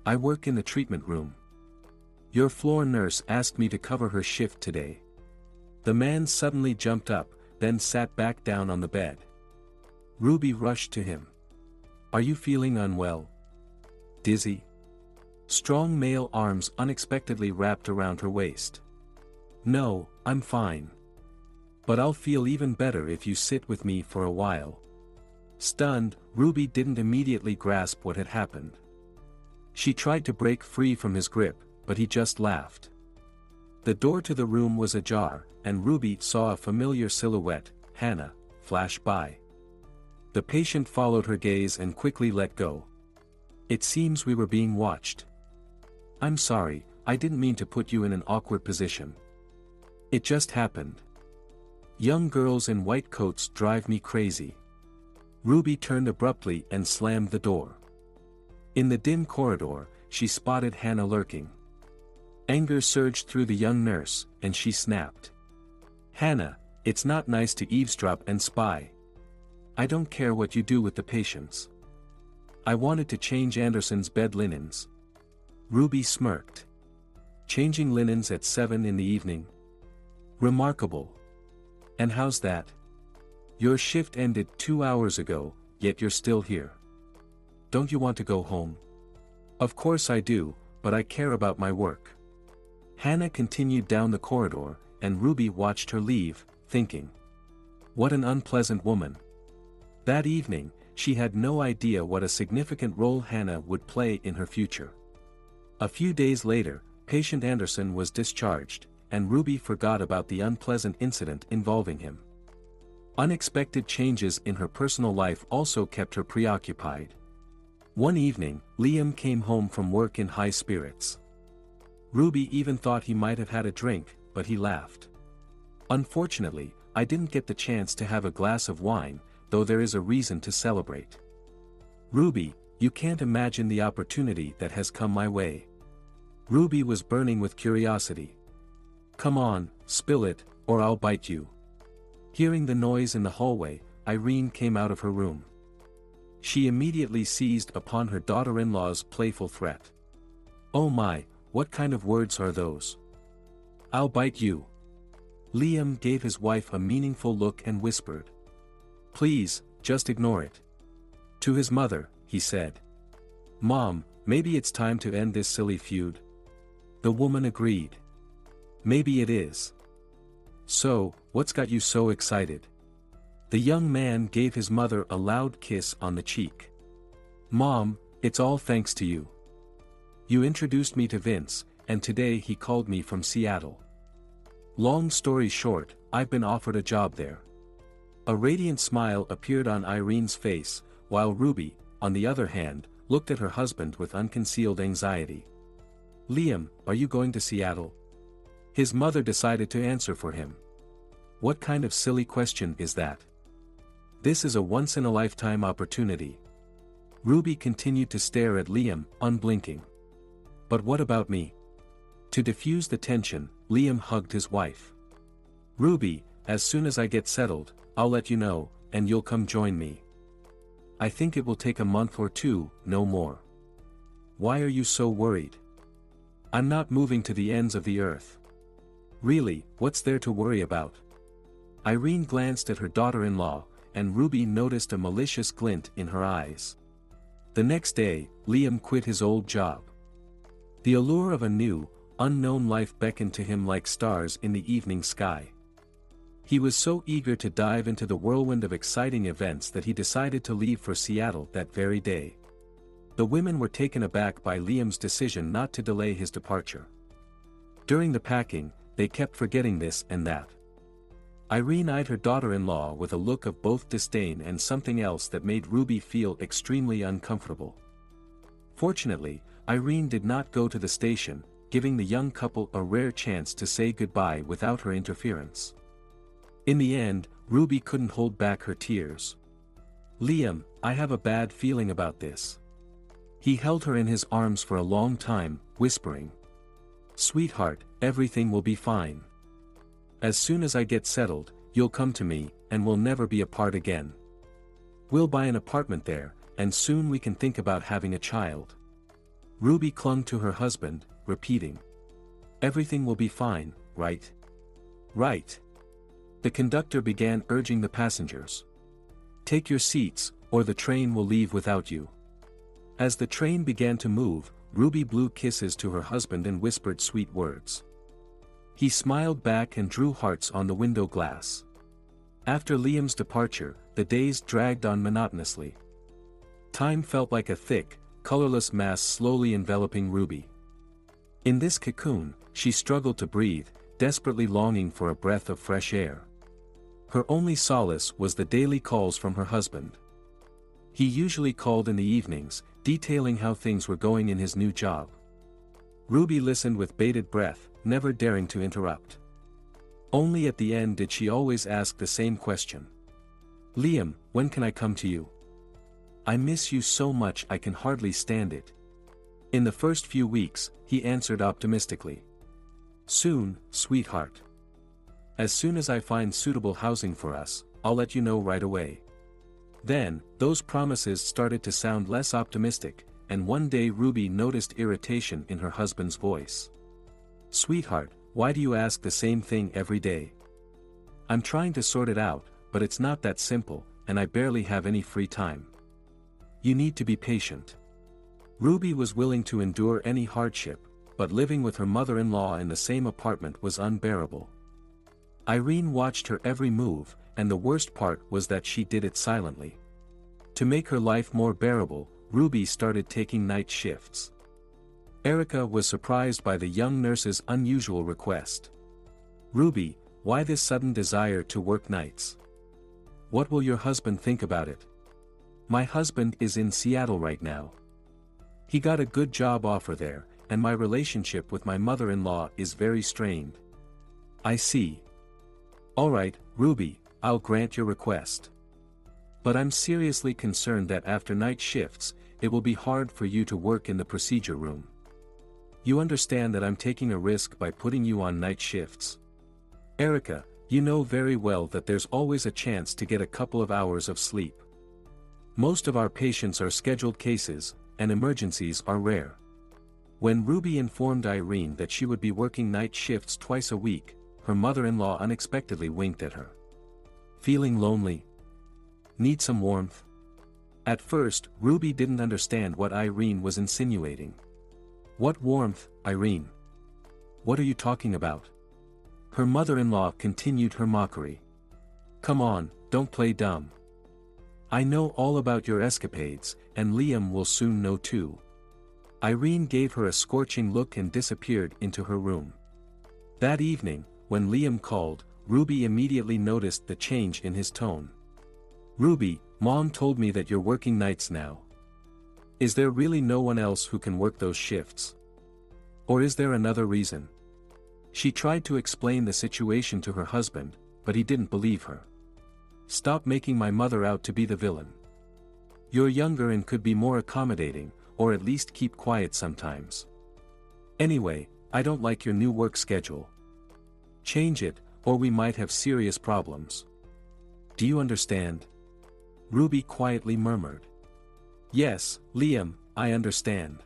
I work in the treatment room. Your floor nurse asked me to cover her shift today." The man suddenly jumped up, then sat back down on the bed. Ruby rushed to him. "Are you feeling unwell? Dizzy?" Strong male arms unexpectedly wrapped around her waist. "No, I'm fine. But I'll feel even better if you sit with me for a while." Stunned, Ruby didn't immediately grasp what had happened. She tried to break free from his grip, but he just laughed. The door to the room was ajar, and Ruby saw a familiar silhouette, Hannah, flash by. The patient followed her gaze and quickly let go. "It seems we were being watched. I'm sorry, I didn't mean to put you in an awkward position. It just happened. Young girls in white coats drive me crazy." Ruby turned abruptly and slammed the door. In the dim corridor, she spotted Hannah lurking. Anger surged through the young nurse, and she snapped. "Hannah, it's not nice to eavesdrop and spy. I don't care what you do with the patients. I wanted to change Anderson's bed linens." Ruby smirked. "Changing linens at 7 in the evening? Remarkable. And how's that? Your shift ended 2 hours ago, yet you're still here. Don't you want to go home?" "Of course I do, but I care about my work." Hannah continued down the corridor, and Ruby watched her leave, thinking, "What an unpleasant woman." That evening, she had no idea what a significant role Hannah would play in her future. A few days later, patient Anderson was discharged, and Ruby forgot about the unpleasant incident involving him. Unexpected changes in her personal life also kept her preoccupied. One evening, Liam came home from work in high spirits. Ruby even thought he might have had a drink, but he laughed. "Unfortunately, I didn't get the chance to have a glass of wine, though there is a reason to celebrate." "Ruby, You can't imagine the opportunity that has come my way. Ruby was burning with curiosity. Come on, spill it, or I'll bite you. Hearing the noise in the hallway, Irene came out of her room. She immediately seized upon her daughter-in-law's playful threat. Oh my, what kind of words are those? I'll bite you. Liam gave his wife a meaningful look and whispered. Please, just ignore it. To his mother, he said. Mom, maybe it's time to end this silly feud. The woman agreed. Maybe it is. So, what's got you so excited? The young man gave his mother a loud kiss on the cheek. Mom, it's all thanks to you. You introduced me to Vince, and today he called me from Seattle. Long story short, I've been offered a job there. A radiant smile appeared on Irene's face, while Ruby, on the other hand, looked at her husband with unconcealed anxiety. Liam, are you going to Seattle? His mother decided to answer for him. What kind of silly question is that? This is a once-in-a-lifetime opportunity. Ruby continued to stare at Liam, unblinking. But what about me? To diffuse the tension, Liam hugged his wife. Ruby, as soon as I get settled, I'll let you know, and you'll come join me. I think it will take a month or two, no more. Why are you so worried? I'm not moving to the ends of the earth. Really, what's there to worry about? Irene glanced at her daughter-in-law, and Ruby noticed a malicious glint in her eyes. The next day, Liam quit his old job. The allure of a new, unknown life beckoned to him like stars in the evening sky. He was so eager to dive into the whirlwind of exciting events that he decided to leave for Seattle that very day. The women were taken aback by Liam's decision not to delay his departure. During the packing, they kept forgetting this and that. Irene eyed her daughter-in-law with a look of both disdain and something else that made Ruby feel extremely uncomfortable. Fortunately, Irene did not go to the station, giving the young couple a rare chance to say goodbye without her interference. In the end, Ruby couldn't hold back her tears. Liam, I have a bad feeling about this. He held her in his arms for a long time, whispering. Sweetheart, everything will be fine. As soon as I get settled, you'll come to me, and we'll never be apart again. We'll buy an apartment there, and soon we can think about having a child. Ruby clung to her husband, repeating. Everything will be fine, right? Right. The conductor began urging the passengers. Take your seats, or the train will leave without you. As the train began to move, Ruby blew kisses to her husband and whispered sweet words. He smiled back and drew hearts on the window glass. After Liam's departure, the days dragged on monotonously. Time felt like a thick, colorless mass slowly enveloping Ruby. In this cocoon, she struggled to breathe, desperately longing for a breath of fresh air. Her only solace was the daily calls from her husband. He usually called in the evenings, detailing how things were going in his new job. Ruby listened with bated breath, never daring to interrupt. Only at the end did she always ask the same question. Liam, when can I come to you? I miss you so much I can hardly stand it. In the first few weeks, he answered optimistically. Soon, sweetheart. As soon as I find suitable housing for us, I'll let you know right away. Then, those promises started to sound less optimistic, and one day Ruby noticed irritation in her husband's voice. Sweetheart, why do you ask the same thing every day? I'm trying to sort it out, but it's not that simple, and I barely have any free time. You need to be patient. Ruby was willing to endure any hardship, but living with her mother-in-law in the same apartment was unbearable. Irene watched her every move, and the worst part was that she did it silently. To make her life more bearable, Ruby started taking night shifts. Erica was surprised by the young nurse's unusual request. Ruby, why this sudden desire to work nights? What will your husband think about it? My husband is in Seattle right now. He got a good job offer there, and my relationship with my mother-in-law is very strained. I see. Alright, Ruby, I'll grant your request. But I'm seriously concerned that after night shifts, it will be hard for you to work in the procedure room. You understand that I'm taking a risk by putting you on night shifts. Erica, you know very well that there's always a chance to get a couple of hours of sleep. Most of our patients are scheduled cases, and emergencies are rare. When Ruby informed Irene that she would be working night shifts twice a week, her mother-in-law unexpectedly winked at her. Feeling lonely? Need some warmth? At first, Ruby didn't understand what Irene was insinuating. What warmth, Irene? What are you talking about? Her mother-in-law continued her mockery. Come on, don't play dumb. I know all about your escapades, and Liam will soon know too. Irene gave her a scorching look and disappeared into her room. That evening, when Liam called, Ruby immediately noticed the change in his tone. Ruby, Mom told me that you're working nights now. Is there really no one else who can work those shifts? Or is there another reason? She tried to explain the situation to her husband, but he didn't believe her. Stop making my mother out to be the villain. You're younger and could be more accommodating, or at least keep quiet sometimes. Anyway, I don't like your new work schedule. Change it, or we might have serious problems. Do you understand? Ruby quietly murmured. Yes, Liam, I understand.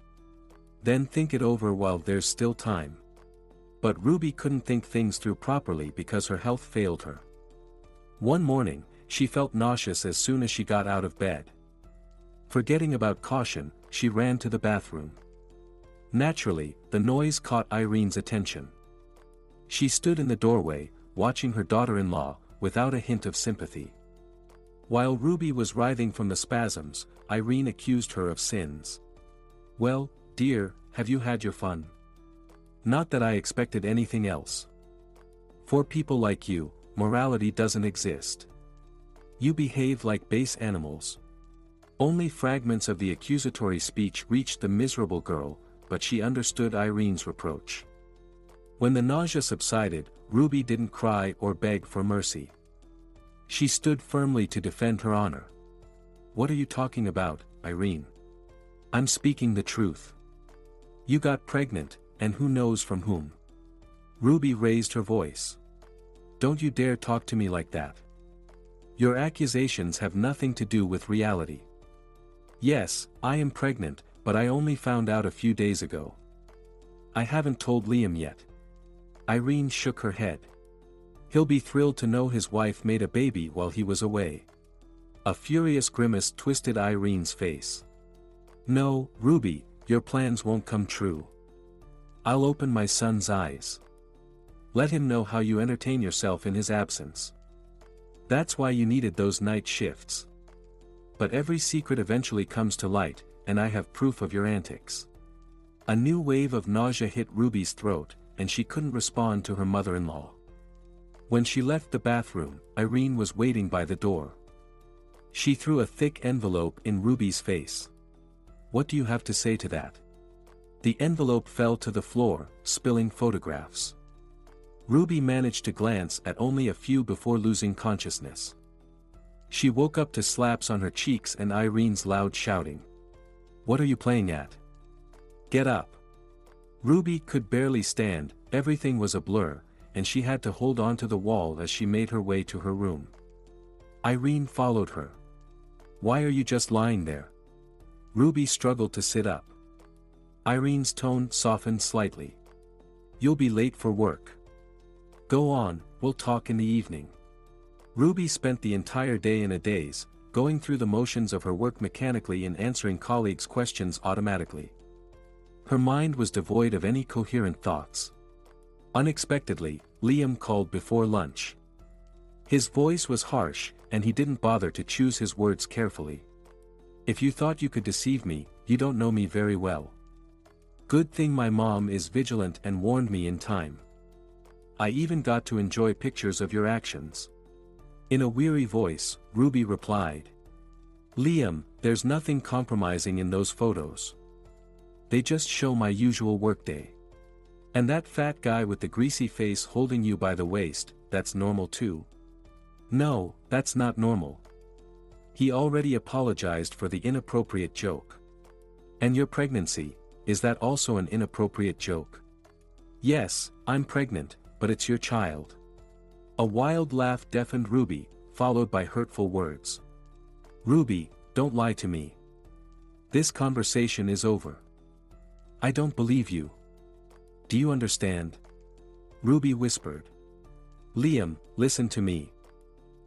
Then think it over while there's still time. But Ruby couldn't think things through properly because her health failed her. One morning, she felt nauseous as soon as she got out of bed. Forgetting about caution, she ran to the bathroom. Naturally, the noise caught Irene's attention. She stood in the doorway, watching her daughter-in-law, without a hint of sympathy. While Ruby was writhing from the spasms, Irene accused her of sins. Well, dear, have you had your fun? Not that I expected anything else. For people like you, morality doesn't exist. You behave like base animals. Only fragments of the accusatory speech reached the miserable girl, but she understood Irene's reproach. When the nausea subsided, Ruby didn't cry or beg for mercy. She stood firmly to defend her honor. What are you talking about, Irene? I'm speaking the truth. You got pregnant, and who knows from whom? Ruby raised her voice. Don't you dare talk to me like that. Your accusations have nothing to do with reality. Yes, I am pregnant, but I only found out a few days ago. I haven't told Liam yet. Irene shook her head. He'll be thrilled to know his wife made a baby while he was away. A furious grimace twisted Irene's face. No, Ruby, your plans won't come true. I'll open my son's eyes. Let him know how you entertain yourself in his absence. That's why you needed those night shifts. But every secret eventually comes to light, and I have proof of your antics. A new wave of nausea hit Ruby's throat, and she couldn't respond to her mother-in-law. When she left the bathroom, Irene was waiting by the door. She threw a thick envelope in Ruby's face. What do you have to say to that? The envelope fell to the floor, spilling photographs. Ruby managed to glance at only a few before losing consciousness. She woke up to slaps on her cheeks and Irene's loud shouting. What are you playing at? Get up. Ruby could barely stand, everything was a blur, and she had to hold onto the wall as she made her way to her room. Irene followed her. Why are you just lying there? Ruby struggled to sit up. Irene's tone softened slightly. You'll be late for work. Go on, we'll talk in the evening. Ruby spent the entire day in a daze, going through the motions of her work mechanically and answering colleagues' questions automatically. Her mind was devoid of any coherent thoughts. Unexpectedly, Liam called before lunch. His voice was harsh, and he didn't bother to choose his words carefully. If you thought you could deceive me, you don't know me very well. Good thing my mom is vigilant and warned me in time. I even got to enjoy pictures of your actions. In a weary voice, Ruby replied. Liam, there's nothing compromising in those photos. They just show my usual workday. And that fat guy with the greasy face holding you by the waist, that's normal too. No, that's not normal. He already apologized for the inappropriate joke. And your pregnancy, is that also an inappropriate joke? Yes, I'm pregnant, but it's your child. A wild laugh deafened Ruby, followed by hurtful words. Ruby, don't lie to me. This conversation is over. I don't believe you. Do you understand? Ruby whispered. Liam, listen to me.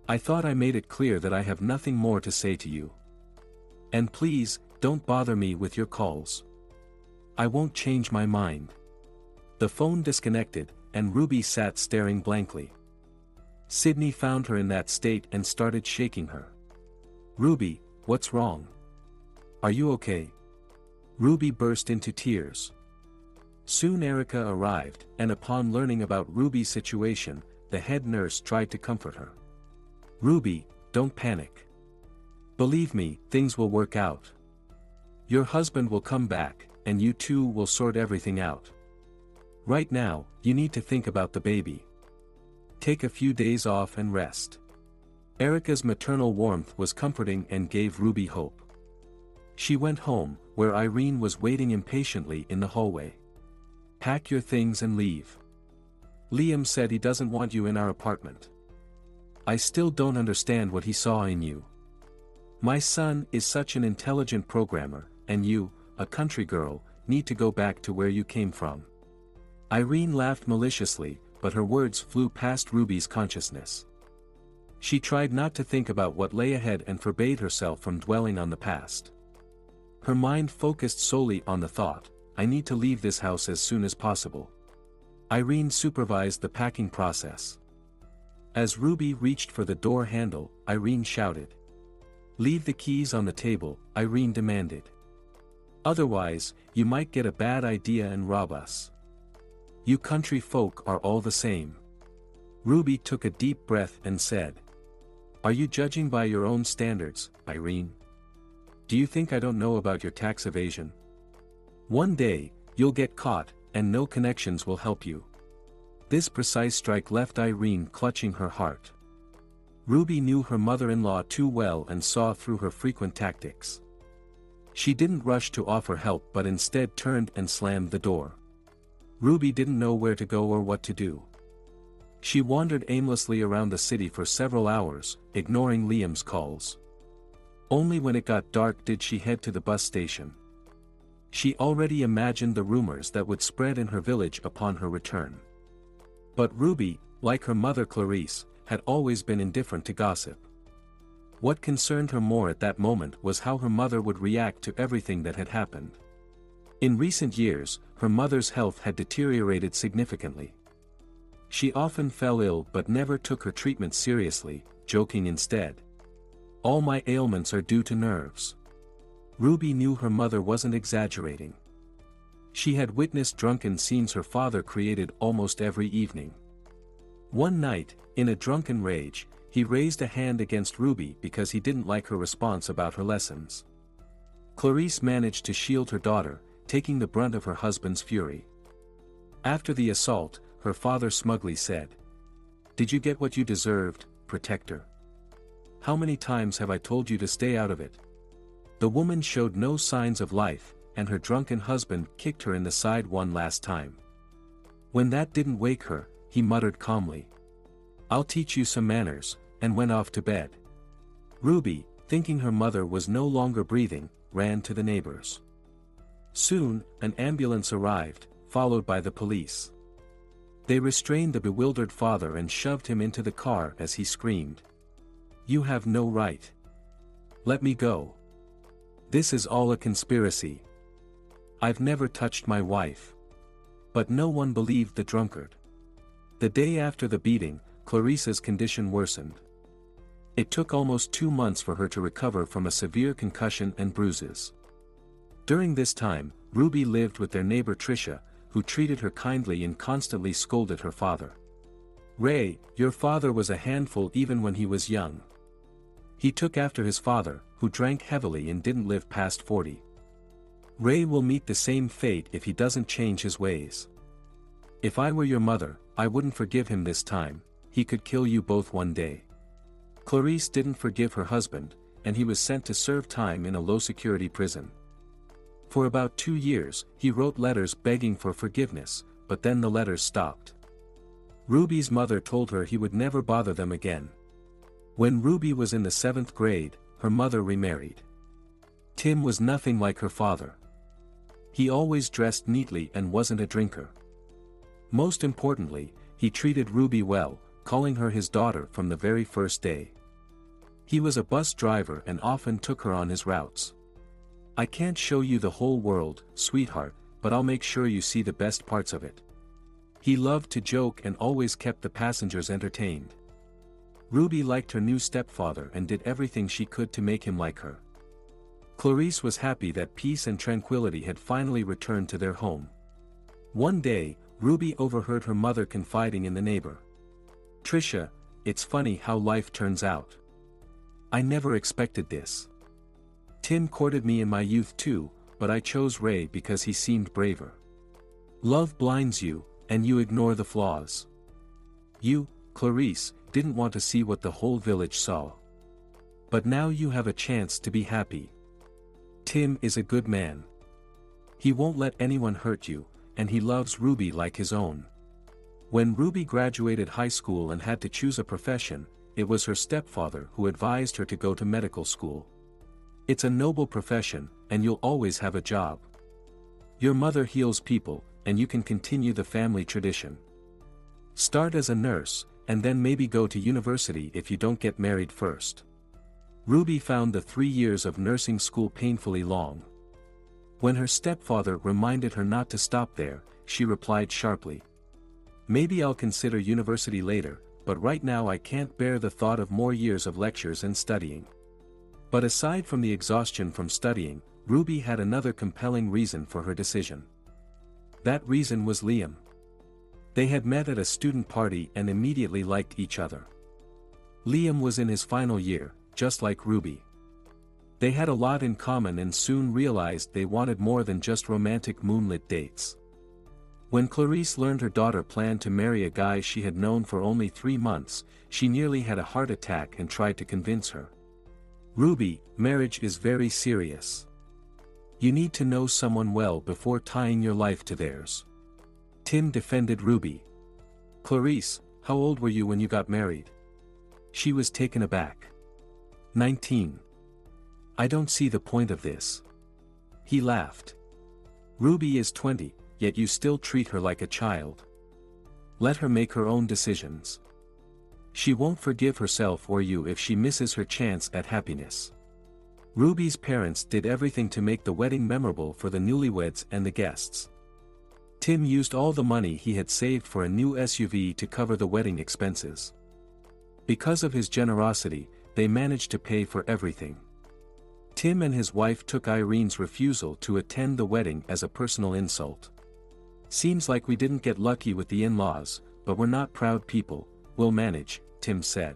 I thought I made it clear that I have nothing more to say to you. And please, don't bother me with your calls. I won't change my mind. The phone disconnected, and Ruby sat staring blankly. Sydney found her in that state and started shaking her. Ruby, what's wrong? Are you okay? Ruby burst into tears. Soon Erica arrived, and upon learning about Ruby's situation, the head nurse tried to comfort her. Ruby, don't panic. Believe me, things will work out. Your husband will come back, and you two will sort everything out. Right now, you need to think about the baby. Take a few days off and rest. Erica's maternal warmth was comforting and gave Ruby hope. She went home, where Irene was waiting impatiently in the hallway. Pack your things and leave. Liam said he doesn't want you in our apartment. I still don't understand what he saw in you. My son is such an intelligent programmer, and you, a country girl, need to go back to where you came from. Irene laughed maliciously, but her words flew past Ruby's consciousness. She tried not to think about what lay ahead and forbade herself from dwelling on the past. Her mind focused solely on the thought, I need to leave this house as soon as possible. Irene supervised the packing process. As Ruby reached for the door handle, Irene shouted. Leave the keys on the table, Irene demanded. Otherwise, you might get a bad idea and rob us. You country folk are all the same. Ruby took a deep breath and said. Are you judging by your own standards, Irene? Do you think I don't know about your tax evasion? One day, you'll get caught, and no connections will help you. This precise strike left Irene clutching her heart. Ruby knew her mother-in-law too well and saw through her frequent tactics. She didn't rush to offer help but instead turned and slammed the door. Ruby didn't know where to go or what to do. She wandered aimlessly around the city for several hours, ignoring Liam's calls. Only when it got dark did she head to the bus station. She already imagined the rumors that would spread in her village upon her return. But Ruby, like her mother Clarice, had always been indifferent to gossip. What concerned her more at that moment was how her mother would react to everything that had happened. In recent years, her mother's health had deteriorated significantly. She often fell ill but never took her treatment seriously, joking instead. All my ailments are due to nerves. Ruby knew her mother wasn't exaggerating. She had witnessed drunken scenes her father created almost every evening. One night, in a drunken rage, he raised a hand against Ruby because he didn't like her response about her lessons. Clarice managed to shield her daughter, taking the brunt of her husband's fury. After the assault, her father smugly said, "Did you get what you deserved, protector? How many times have I told you to stay out of it?" The woman showed no signs of life, and her drunken husband kicked her in the side one last time. When that didn't wake her, he muttered calmly, "I'll teach you some manners," and went off to bed. Ruby, thinking her mother was no longer breathing, ran to the neighbors. Soon, an ambulance arrived, followed by the police. They restrained the bewildered father and shoved him into the car as he screamed, "You have no right. Let me go. This is all a conspiracy. I've never touched my wife." But no one believed the drunkard. The day after the beating, Clarice's condition worsened. It took almost 2 months for her to recover from a severe concussion and bruises. During this time, Ruby lived with their neighbor Tricia, who treated her kindly and constantly scolded her father. "Ray, your father was a handful even when he was young. He took after his father, who drank heavily and didn't live past 40. Ray will meet the same fate if he doesn't change his ways. If I were your mother, I wouldn't forgive him this time. He could kill you both one day." Clarice didn't forgive her husband, and he was sent to serve time in a low-security prison. For about 2 years, he wrote letters begging for forgiveness, but then the letters stopped. Ruby's mother told her he would never bother them again. When Ruby was in the 7th grade, her mother remarried. Tim was nothing like her father. He always dressed neatly and wasn't a drinker. Most importantly, he treated Ruby well, calling her his daughter from the very first day. He was a bus driver and often took her on his routes. "I can't show you the whole world, sweetheart, but I'll make sure you see the best parts of it." He loved to joke and always kept the passengers entertained. Ruby liked her new stepfather and did everything she could to make him like her. Clarice was happy that peace and tranquility had finally returned to their home. One day, Ruby overheard her mother confiding in the neighbor. "Trisha, it's funny how life turns out. I never expected this. Tim courted me in my youth too, but I chose Ray because he seemed braver. Love blinds you, and you ignore the flaws. You, Clarice, didn't want to see what the whole village saw. But now you have a chance to be happy. Tim is a good man. He won't let anyone hurt you, and he loves Ruby like his own." When Ruby graduated high school and had to choose a profession, it was her stepfather who advised her to go to medical school. "It's a noble profession, and you'll always have a job. Your mother heals people, and you can continue the family tradition. Start as a nurse, and then maybe go to university if you don't get married first." Ruby found the 3 years of nursing school painfully long. When her stepfather reminded her not to stop there, she replied sharply, "Maybe I'll consider university later, but right now I can't bear the thought of more years of lectures and studying." But aside from the exhaustion from studying, Ruby had another compelling reason for her decision. That reason was Liam. They had met at a student party and immediately liked each other. Liam was in his final year, just like Ruby. They had a lot in common and soon realized they wanted more than just romantic moonlit dates. When Clarice learned her daughter planned to marry a guy she had known for only 3 months, she nearly had a heart attack and tried to convince her. "Ruby, marriage is very serious. You need to know someone well before tying your life to theirs." Tim defended Ruby. "Clarice, how old were you when you got married?" She was taken aback. 19. "I don't see the point of this." He laughed. "Ruby is 20, yet you still treat her like a child. Let her make her own decisions. She won't forgive herself or you if she misses her chance at happiness." Ruby's parents did everything to make the wedding memorable for the newlyweds and the guests. Tim used all the money he had saved for a new SUV to cover the wedding expenses. Because of his generosity, they managed to pay for everything. Tim and his wife took Irene's refusal to attend the wedding as a personal insult. "Seems like we didn't get lucky with the in-laws, but we're not proud people, we'll manage," Tim said.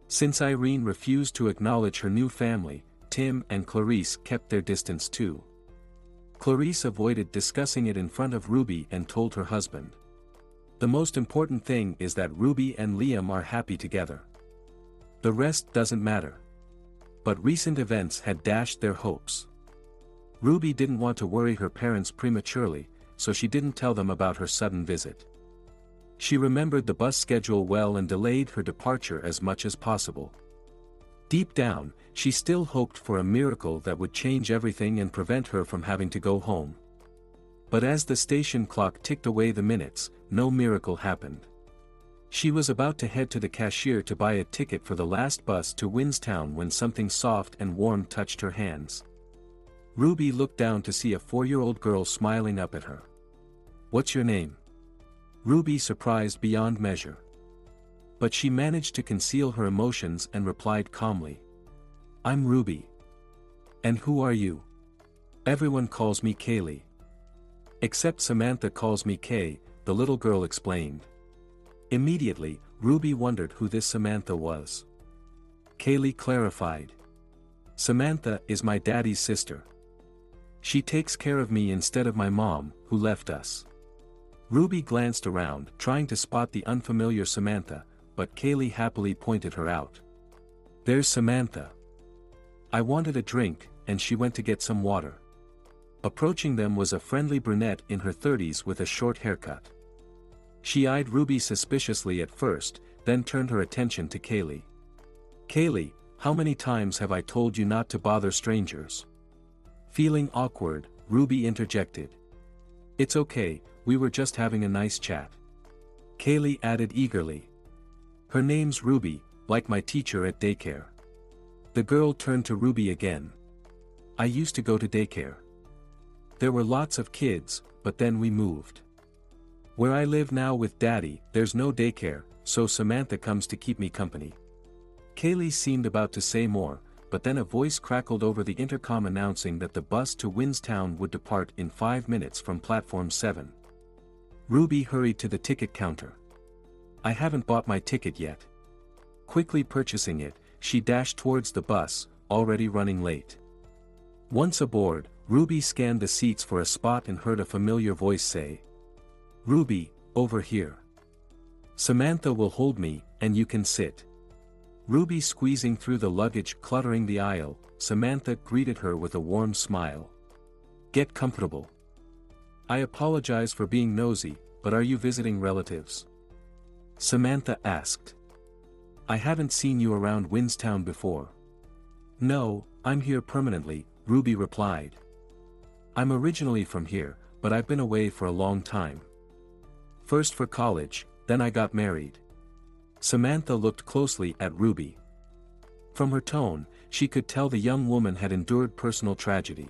Since Irene refused to acknowledge her new family, Tim and Clarice kept their distance too. Clarice avoided discussing it in front of Ruby and told her husband, "The most important thing is that Ruby and Liam are happy together. The rest doesn't matter." But recent events had dashed their hopes. Ruby didn't want to worry her parents prematurely, so she didn't tell them about her sudden visit. She remembered the bus schedule well and delayed her departure as much as possible. Deep down, she still hoped for a miracle that would change everything and prevent her from having to go home. But as the station clock ticked away the minutes, no miracle happened. She was about to head to the cashier to buy a ticket for the last bus to Winstown when something soft and warm touched her hands. Ruby looked down to see a 4-year-old girl smiling up at her. "What's your name?" Ruby surprised beyond measure. But she managed to conceal her emotions and replied calmly, "I'm Ruby." "And who are you?" "Everyone calls me Kaylee." "Except Samantha calls me Kay," the little girl explained. Immediately, Ruby wondered who this Samantha was. Kaylee clarified. "Samantha is my daddy's sister. She takes care of me instead of my mom, who left us." Ruby glanced around, trying to spot the unfamiliar Samantha, but Kaylee happily pointed her out. "There's Samantha. I wanted a drink, and she went to get some water." Approaching them was a friendly brunette in her 30s with a short haircut. She eyed Ruby suspiciously at first, then turned her attention to Kaylee. "Kaylee, how many times have I told you not to bother strangers?" Feeling awkward, Ruby interjected. "It's okay, we were just having a nice chat." Kaylee added eagerly. "Her name's Ruby, like my teacher at daycare." The girl turned to Ruby again. "I used to go to daycare. There were lots of kids, but then we moved. Where I live now with Daddy, there's no daycare, so Samantha comes to keep me company." Kaylee seemed about to say more, but then a voice crackled over the intercom announcing that the bus to Windstown would depart in 5 minutes from Platform 7. Ruby hurried to the ticket counter. "I haven't bought my ticket yet." Quickly purchasing it, she dashed towards the bus, already running late. Once aboard, Ruby scanned the seats for a spot and heard a familiar voice say, "Ruby, over here. Samantha will hold me, and you can sit." Ruby squeezing through the luggage cluttering the aisle, Samantha greeted her with a warm smile. "Get comfortable. I apologize for being nosy, but are you visiting relatives?" Samantha asked. "I haven't seen you around Windstown before." "No, I'm here permanently," Ruby replied. "I'm originally from here, but I've been away for a long time. First for college, then I got married." Samantha looked closely at Ruby. From her tone, she could tell the young woman had endured personal tragedy.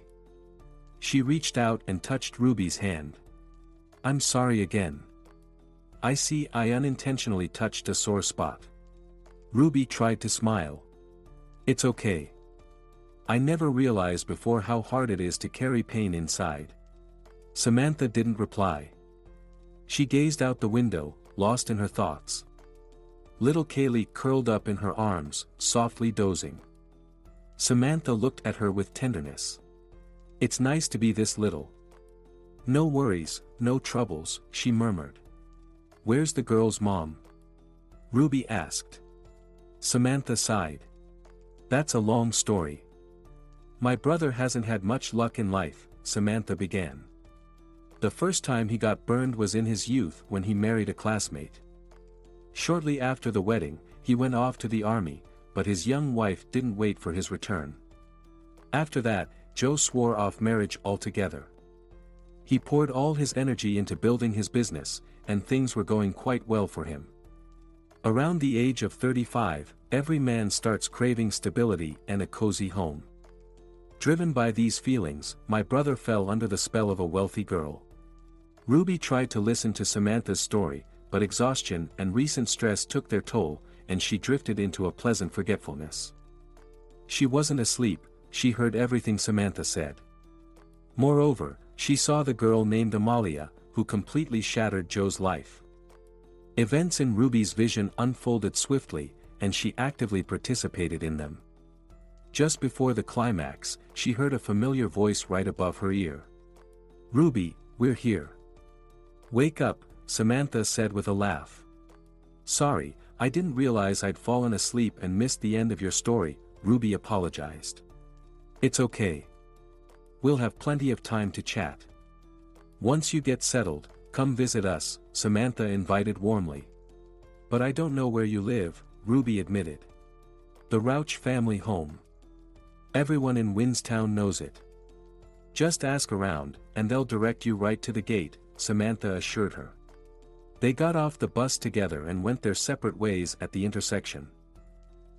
She reached out and touched Ruby's hand. "I'm sorry again. I see I unintentionally touched a sore spot." Ruby tried to smile. "It's okay. I never realized before how hard it is to carry pain inside." Samantha didn't reply. She gazed out the window, lost in her thoughts. Little Kaylee curled up in her arms, softly dozing. Samantha looked at her with tenderness. "It's nice to be this little." "No worries, no troubles," she murmured. "Where's the girl's mom?" Ruby asked. Samantha sighed. "That's a long story. My brother hasn't had much luck in life," Samantha began. "The first time he got burned was in his youth when he married a classmate. Shortly after the wedding, he went off to the army, but his young wife didn't wait for his return. After that, Joe swore off marriage altogether. He poured all his energy into building his business, and things were going quite well for him. Around the age of 35, every man starts craving stability and a cozy home. Driven by these feelings, my brother fell under the spell of a wealthy girl." Ruby tried to listen to Samantha's story, but exhaustion and recent stress took their toll, and she drifted into a pleasant forgetfulness. She wasn't asleep, she heard everything Samantha said. Moreover, she saw the girl named Amalia, who completely shattered Joe's life. Events in Ruby's vision unfolded swiftly, and she actively participated in them. Just before the climax, she heard a familiar voice right above her ear. "Ruby, we're here. Wake up," Samantha said with a laugh. "Sorry, I didn't realize I'd fallen asleep and missed the end of your story," Ruby apologized. "It's okay. We'll have plenty of time to chat. Once you get settled, come visit us," Samantha invited warmly. "But I don't know where you live," Ruby admitted. "The Rauch family home. Everyone in Windstown knows it. Just ask around, and they'll direct you right to the gate," Samantha assured her. They got off the bus together and went their separate ways at the intersection.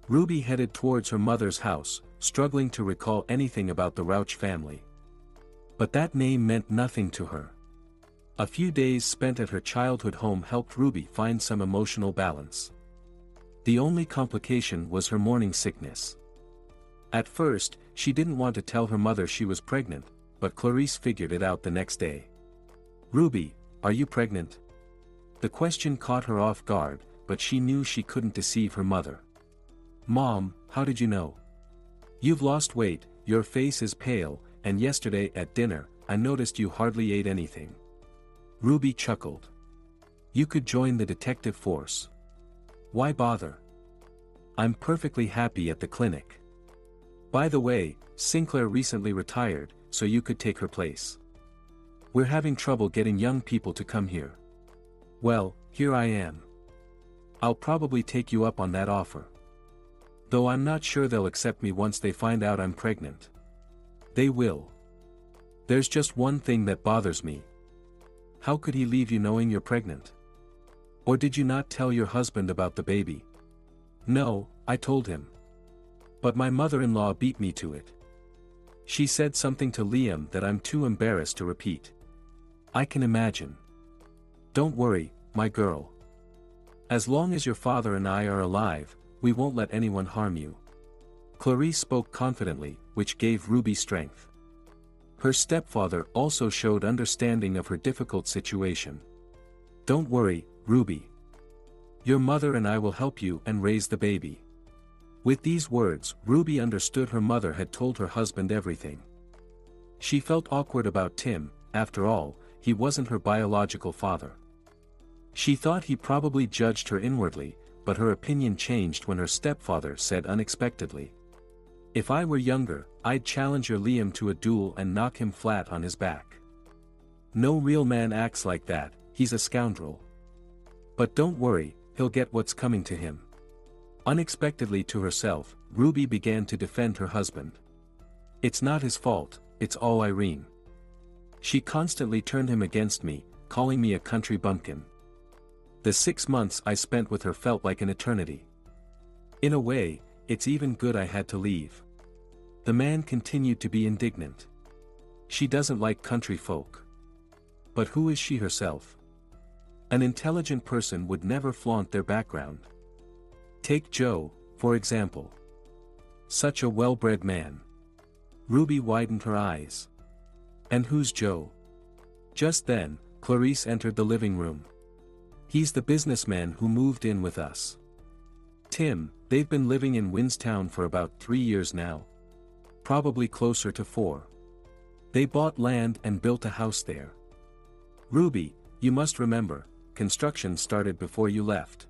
Ruby headed towards her mother's house, struggling to recall anything about the Rauch family. But that name meant nothing to her. A few days spent at her childhood home helped Ruby find some emotional balance. The only complication was her morning sickness. At first, she didn't want to tell her mother she was pregnant, but Clarice figured it out the next day. "Ruby, are you pregnant?" The question caught her off guard, but she knew she couldn't deceive her mother. "Mom, how did you know? You've lost weight, your face is pale, and yesterday at dinner, I noticed you hardly ate anything." Ruby chuckled. "You could join the detective force. Why bother? I'm perfectly happy at the clinic. By the way, Sinclair recently retired, so you could take her place. We're having trouble getting young people to come here. Well, here I am. I'll probably take you up on that offer. Though I'm not sure they'll accept me once they find out I'm pregnant. They will. There's just one thing that bothers me. How could he leave you knowing you're pregnant? Or did you not tell your husband about the baby? No, I told him. But my mother-in-law beat me to it. She said something to Liam that I'm too embarrassed to repeat. I can imagine. Don't worry, my girl. As long as your father and I are alive, we won't let anyone harm you. Clarice spoke confidently, which gave Ruby strength. Her stepfather also showed understanding of her difficult situation. Don't worry, Ruby. Your mother and I will help you and raise the baby. With these words, Ruby understood her mother had told her husband everything. She felt awkward about Tim. After all, he wasn't her biological father. She thought he probably judged her inwardly, but her opinion changed when her stepfather said unexpectedly, "If I were younger, I'd challenge your Liam to a duel and knock him flat on his back. No real man acts like that, he's a scoundrel. But don't worry, he'll get what's coming to him." Unexpectedly to herself, Ruby began to defend her husband. It's not his fault, it's all Irene. She constantly turned him against me, calling me a country bumpkin. The 6 months I spent with her felt like an eternity. In a way, it's even good I had to leave. The man continued to be indignant. She doesn't like country folk. But who is she herself? An intelligent person would never flaunt their background. Take Joe, for example. Such a well-bred man. Ruby widened her eyes. And who's Joe? Just then, Clarice entered the living room. He's the businessman who moved in with us. Tim, they've been living in Winstown for about 3 years now. Probably closer to 4. They bought land and built a house there. Ruby, you must remember, construction started before you left.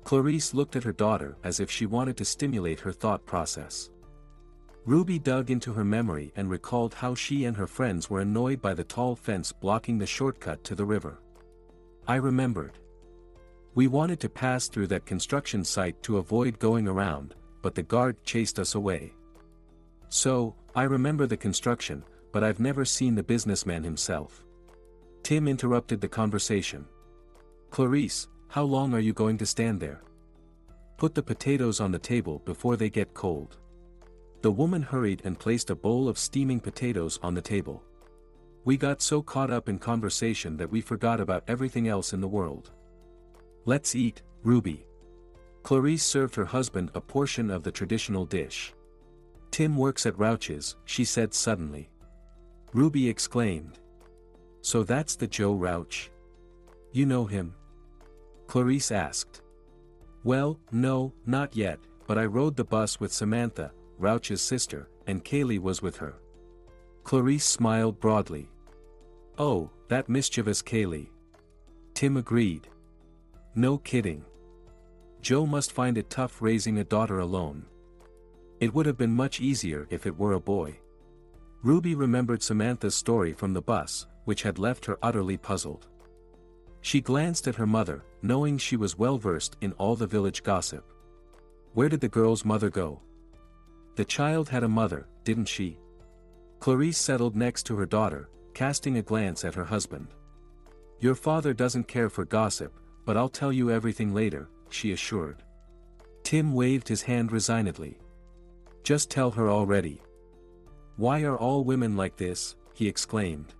Clarice looked at her daughter as if she wanted to stimulate her thought process. Ruby dug into her memory and recalled how she and her friends were annoyed by the tall fence blocking the shortcut to the river. I remembered. We wanted to pass through that construction site to avoid going around, but the guard chased us away. So, I remember the construction, but I've never seen the businessman himself. Tim interrupted the conversation. Clarice, how long are you going to stand there? Put the potatoes on the table before they get cold. The woman hurried and placed a bowl of steaming potatoes on the table. We got so caught up in conversation that we forgot about everything else in the world. Let's eat, Ruby. Clarice served her husband a portion of the traditional dish. Tim works at Rouch's, she said suddenly. Ruby exclaimed. So that's the Joe Rouch? You know him? Clarice asked. Well, no, not yet, but I rode the bus with Samantha, Rouch's sister, and Kaylee was with her. Clarice smiled broadly. Oh, that mischievous Kaylee. Tim agreed. No kidding. Joe must find it tough raising a daughter alone. It would have been much easier if it were a boy. Ruby remembered Samantha's story from the bus, which had left her utterly puzzled. She glanced at her mother, knowing she was well versed in all the village gossip. Where did the girl's mother go? The child had a mother, didn't she? Clarice settled next to her daughter, casting a glance at her husband. Your father doesn't care for gossip, but I'll tell you everything later, she assured. Tim waved his hand resignedly. Just tell her already. Why are all women like this? He exclaimed.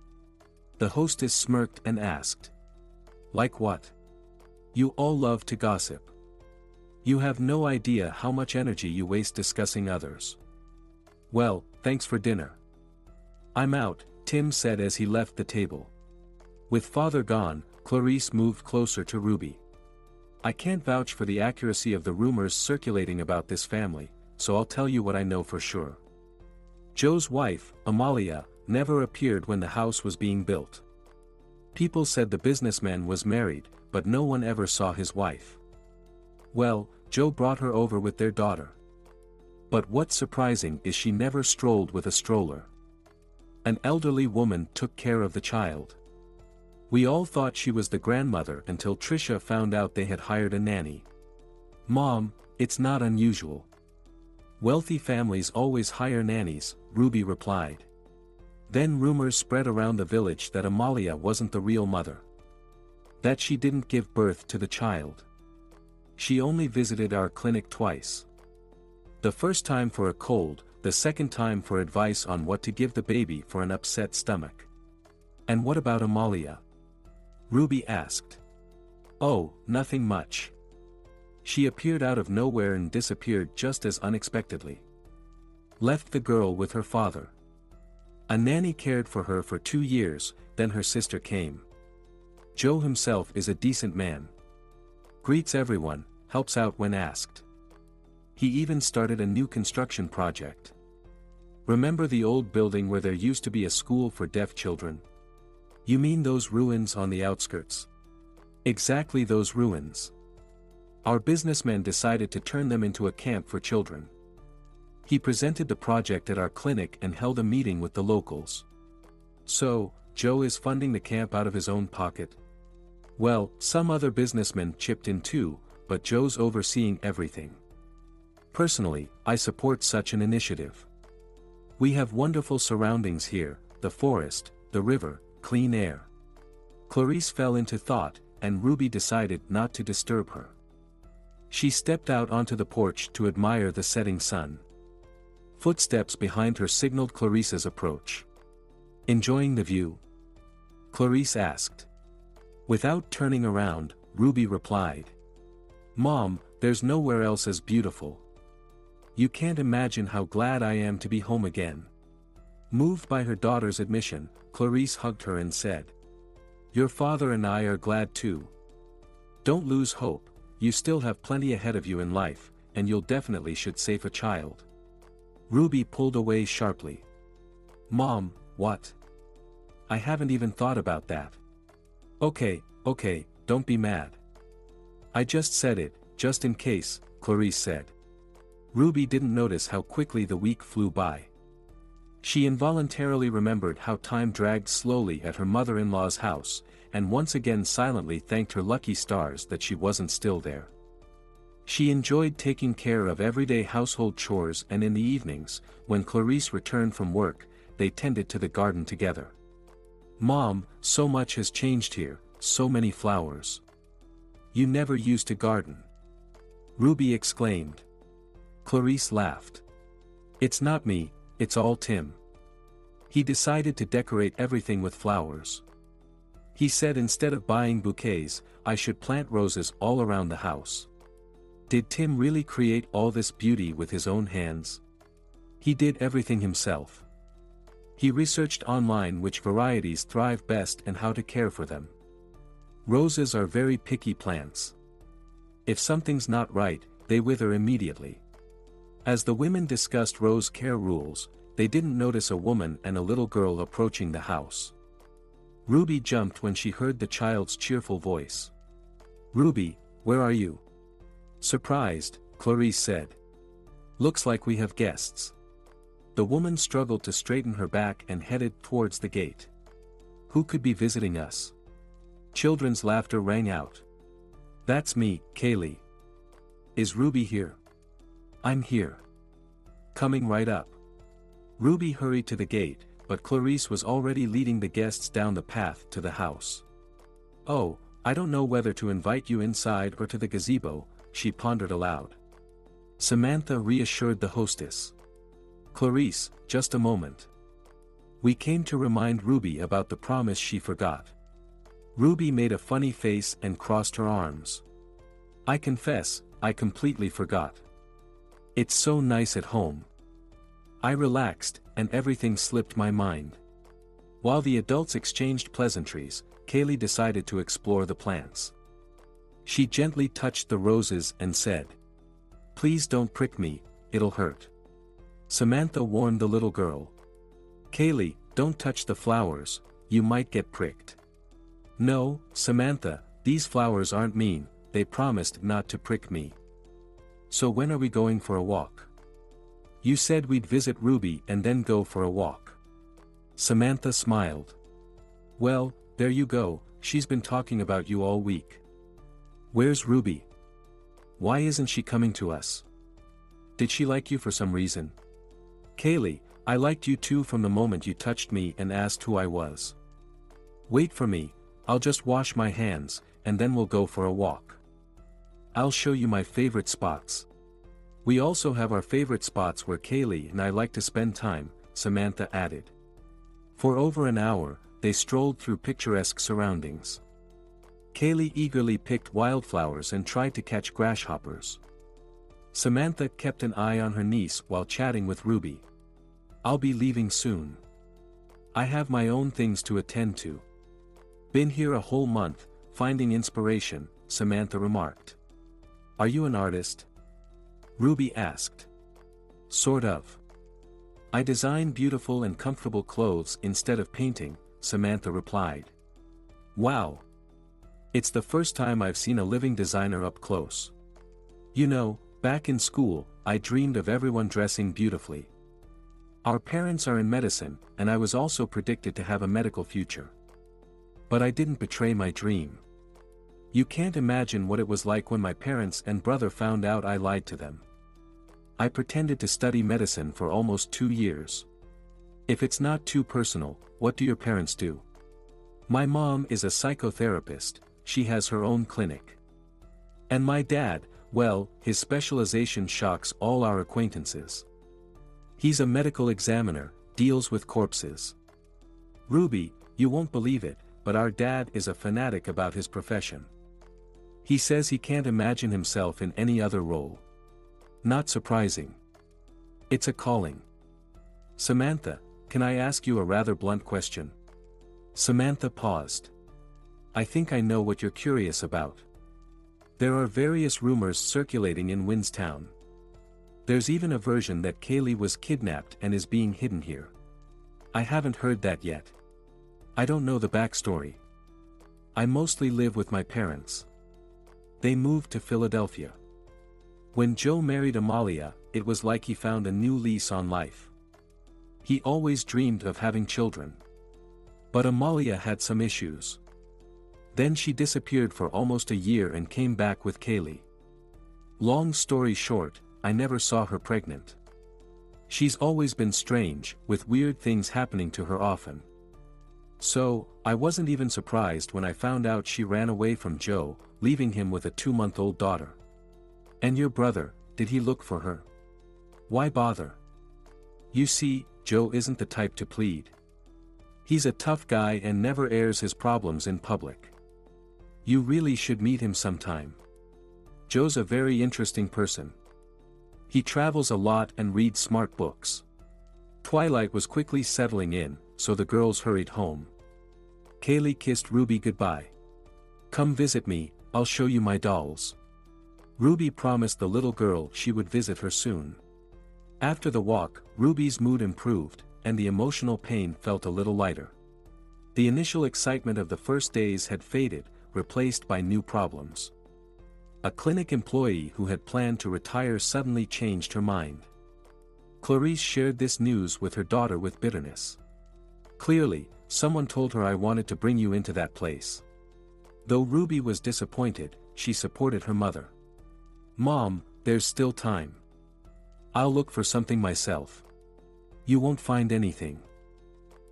The hostess smirked and asked. Like what? You all love to gossip. You have no idea how much energy you waste discussing others. Well, thanks for dinner. I'm out, Tim said as he left the table. With father gone, Clarice moved closer to Ruby. I can't vouch for the accuracy of the rumors circulating about this family, so I'll tell you what I know for sure. Joe's wife, Amalia, never appeared when the house was being built. People said the businessman was married, but no one ever saw his wife. Well, Joe brought her over with their daughter. But what's surprising is she never strolled with a stroller. An elderly woman took care of the child. We all thought she was the grandmother until Trisha found out they had hired a nanny. Mom, it's not unusual. Wealthy families always hire nannies, Ruby replied. Then rumors spread around the village that Amalia wasn't the real mother. That she didn't give birth to the child. She only visited our clinic twice. The first time for a cold, the second time for advice on what to give the baby for an upset stomach. And what about Amalia? Ruby asked. Oh, nothing much. She appeared out of nowhere and disappeared just as unexpectedly. Left the girl with her father. A nanny cared for her for 2 years, then her sister came. Joe himself is a decent man. Greets everyone, helps out when asked. He even started a new construction project. Remember the old building where there used to be a school for deaf children? You mean those ruins on the outskirts? Exactly those ruins. Our businessman decided to turn them into a camp for children. He presented the project at our clinic and held a meeting with the locals. So, Joe is funding the camp out of his own pocket? Well, some other businessmen chipped in too, but Joe's overseeing everything. Personally, I support such an initiative. We have wonderful surroundings here, the forest, the river, clean air. Clarice fell into thought, and Ruby decided not to disturb her. She stepped out onto the porch to admire the setting sun. Footsteps behind her signaled Clarice's approach. Enjoying the view? Clarice asked. Without turning around, Ruby replied. Mom, there's nowhere else as beautiful. You can't imagine how glad I am to be home again. Moved by her daughter's admission, Clarice hugged her and said. Your father and I are glad too. Don't lose hope, you still have plenty ahead of you in life, and you'll definitely should save a child. Ruby pulled away sharply. Mom, what? I haven't even thought about that. Okay, don't be mad. I just said it, just in case, Clarice said. Ruby didn't notice how quickly the week flew by. She involuntarily remembered how time dragged slowly at her mother-in-law's house, and once again silently thanked her lucky stars that she wasn't still there. She enjoyed taking care of everyday household chores, and in the evenings, when Clarice returned from work, they tended to the garden together. Mom, so much has changed here, so many flowers. You never used to garden. Ruby exclaimed. Clarice laughed. It's not me, it's all Tim. He decided to decorate everything with flowers. He said instead of buying bouquets, I should plant roses all around the house. Did Tim really create all this beauty with his own hands? He did everything himself. He researched online which varieties thrive best and how to care for them. Roses are very picky plants. If something's not right, they wither immediately. As the women discussed rose care rules, they didn't notice a woman and a little girl approaching the house. Ruby jumped when she heard the child's cheerful voice. Ruby, where are you? Surprised, Clarice said. Looks like we have guests. The woman struggled to straighten her back and headed towards the gate. Who could be visiting us? Children's laughter rang out. That's me, Kaylee. Is Ruby here? I'm here. Coming right up. Ruby hurried to the gate, but Clarice was already leading the guests down the path to the house. Oh, I don't know whether to invite you inside or to the gazebo, she pondered aloud. Samantha reassured the hostess. Clarice, just a moment. We came to remind Ruby about the promise she forgot. Ruby made a funny face and crossed her arms. I confess, I completely forgot. It's so nice at home. I relaxed, and everything slipped my mind. While the adults exchanged pleasantries, Kaylee decided to explore the plants. She gently touched the roses and said, Please don't prick me, it'll hurt. Samantha warned the little girl. Kaylee, don't touch the flowers, you might get pricked. No, Samantha, these flowers aren't mean, they promised not to prick me. So when are we going for a walk? You said we'd visit Ruby and then go for a walk. Samantha smiled. Well, there you go, she's been talking about you all week. Where's Ruby? Why isn't she coming to us? Did she like you for some reason? Kaylee, I liked you too from the moment you touched me and asked who I was. Wait for me, I'll just wash my hands, and then we'll go for a walk. I'll show you my favorite spots. We also have our favorite spots where Kaylee and I like to spend time, Samantha added. For over an hour, they strolled through picturesque surroundings. Kaylee eagerly picked wildflowers and tried to catch grasshoppers. Samantha kept an eye on her niece while chatting with Ruby. I'll be leaving soon. I have my own things to attend to. Been here a whole month, finding inspiration, Samantha remarked. Are you an artist? Ruby asked. Sort of. I design beautiful and comfortable clothes instead of painting, Samantha replied. Wow. It's the first time I've seen a living designer up close. You know, back in school, I dreamed of everyone dressing beautifully. Our parents are in medicine, and I was also predicted to have a medical future. But I didn't betray my dream. You can't imagine what it was like when my parents and brother found out I lied to them. I pretended to study medicine for almost 2 years. If it's not too personal, what do your parents do? My mom is a psychotherapist, she has her own clinic. And my dad, well, his specialization shocks all our acquaintances. He's a medical examiner, deals with corpses. Ruby, you won't believe it, but our dad is a fanatic about his profession. He says he can't imagine himself in any other role. Not surprising. It's a calling. Samantha, can I ask you a rather blunt question? Samantha paused. I think I know what you're curious about. There are various rumors circulating in Windstown. There's even a version that Kaylee was kidnapped and is being hidden here. I haven't heard that yet. I don't know the backstory. I mostly live with my parents. They moved to Philadelphia. When Joe married Amalia, it was like he found a new lease on life. He always dreamed of having children. But Amalia had some issues. Then she disappeared for almost a year and came back with Kaylee. Long story short, I never saw her pregnant. She's always been strange, with weird things happening to her often. So, I wasn't even surprised when I found out she ran away from Joe, leaving him with a 2-month-old daughter. And your brother, did he look for her? Why bother? You see, Joe isn't the type to plead. He's a tough guy and never airs his problems in public. You really should meet him sometime. Joe's a very interesting person. He travels a lot and reads smart books. Twilight was quickly settling in, so the girls hurried home. Kaylee kissed Ruby goodbye. Come visit me, I'll show you my dolls. Ruby promised the little girl she would visit her soon. After the walk, Ruby's mood improved, and the emotional pain felt a little lighter. The initial excitement of the first days had faded, replaced by new problems. A clinic employee who had planned to retire suddenly changed her mind. Clarice shared this news with her daughter with bitterness. Clearly, someone told her I wanted to bring you into that place. Though Ruby was disappointed, she supported her mother. Mom, there's still time. I'll look for something myself. You won't find anything.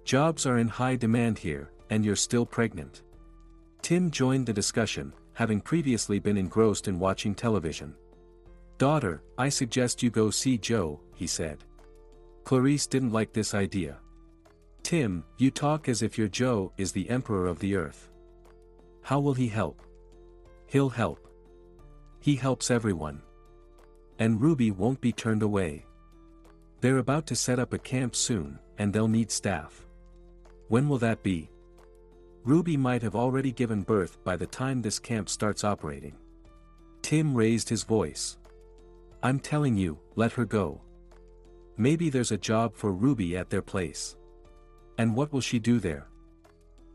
Jobs are in high demand here, and you're still pregnant. Tim joined the discussion, having previously been engrossed in watching television. Daughter, I suggest you go see Joe, he said. Clarice didn't like this idea. Tim, you talk as if your Joe is the emperor of the earth. How will he help? He'll help. He helps everyone. And Ruby won't be turned away. They're about to set up a camp soon, and they'll need staff. When will that be? Ruby might have already given birth by the time this camp starts operating. Tim raised his voice. I'm telling you, let her go. Maybe there's a job for Ruby at their place. And what will she do there?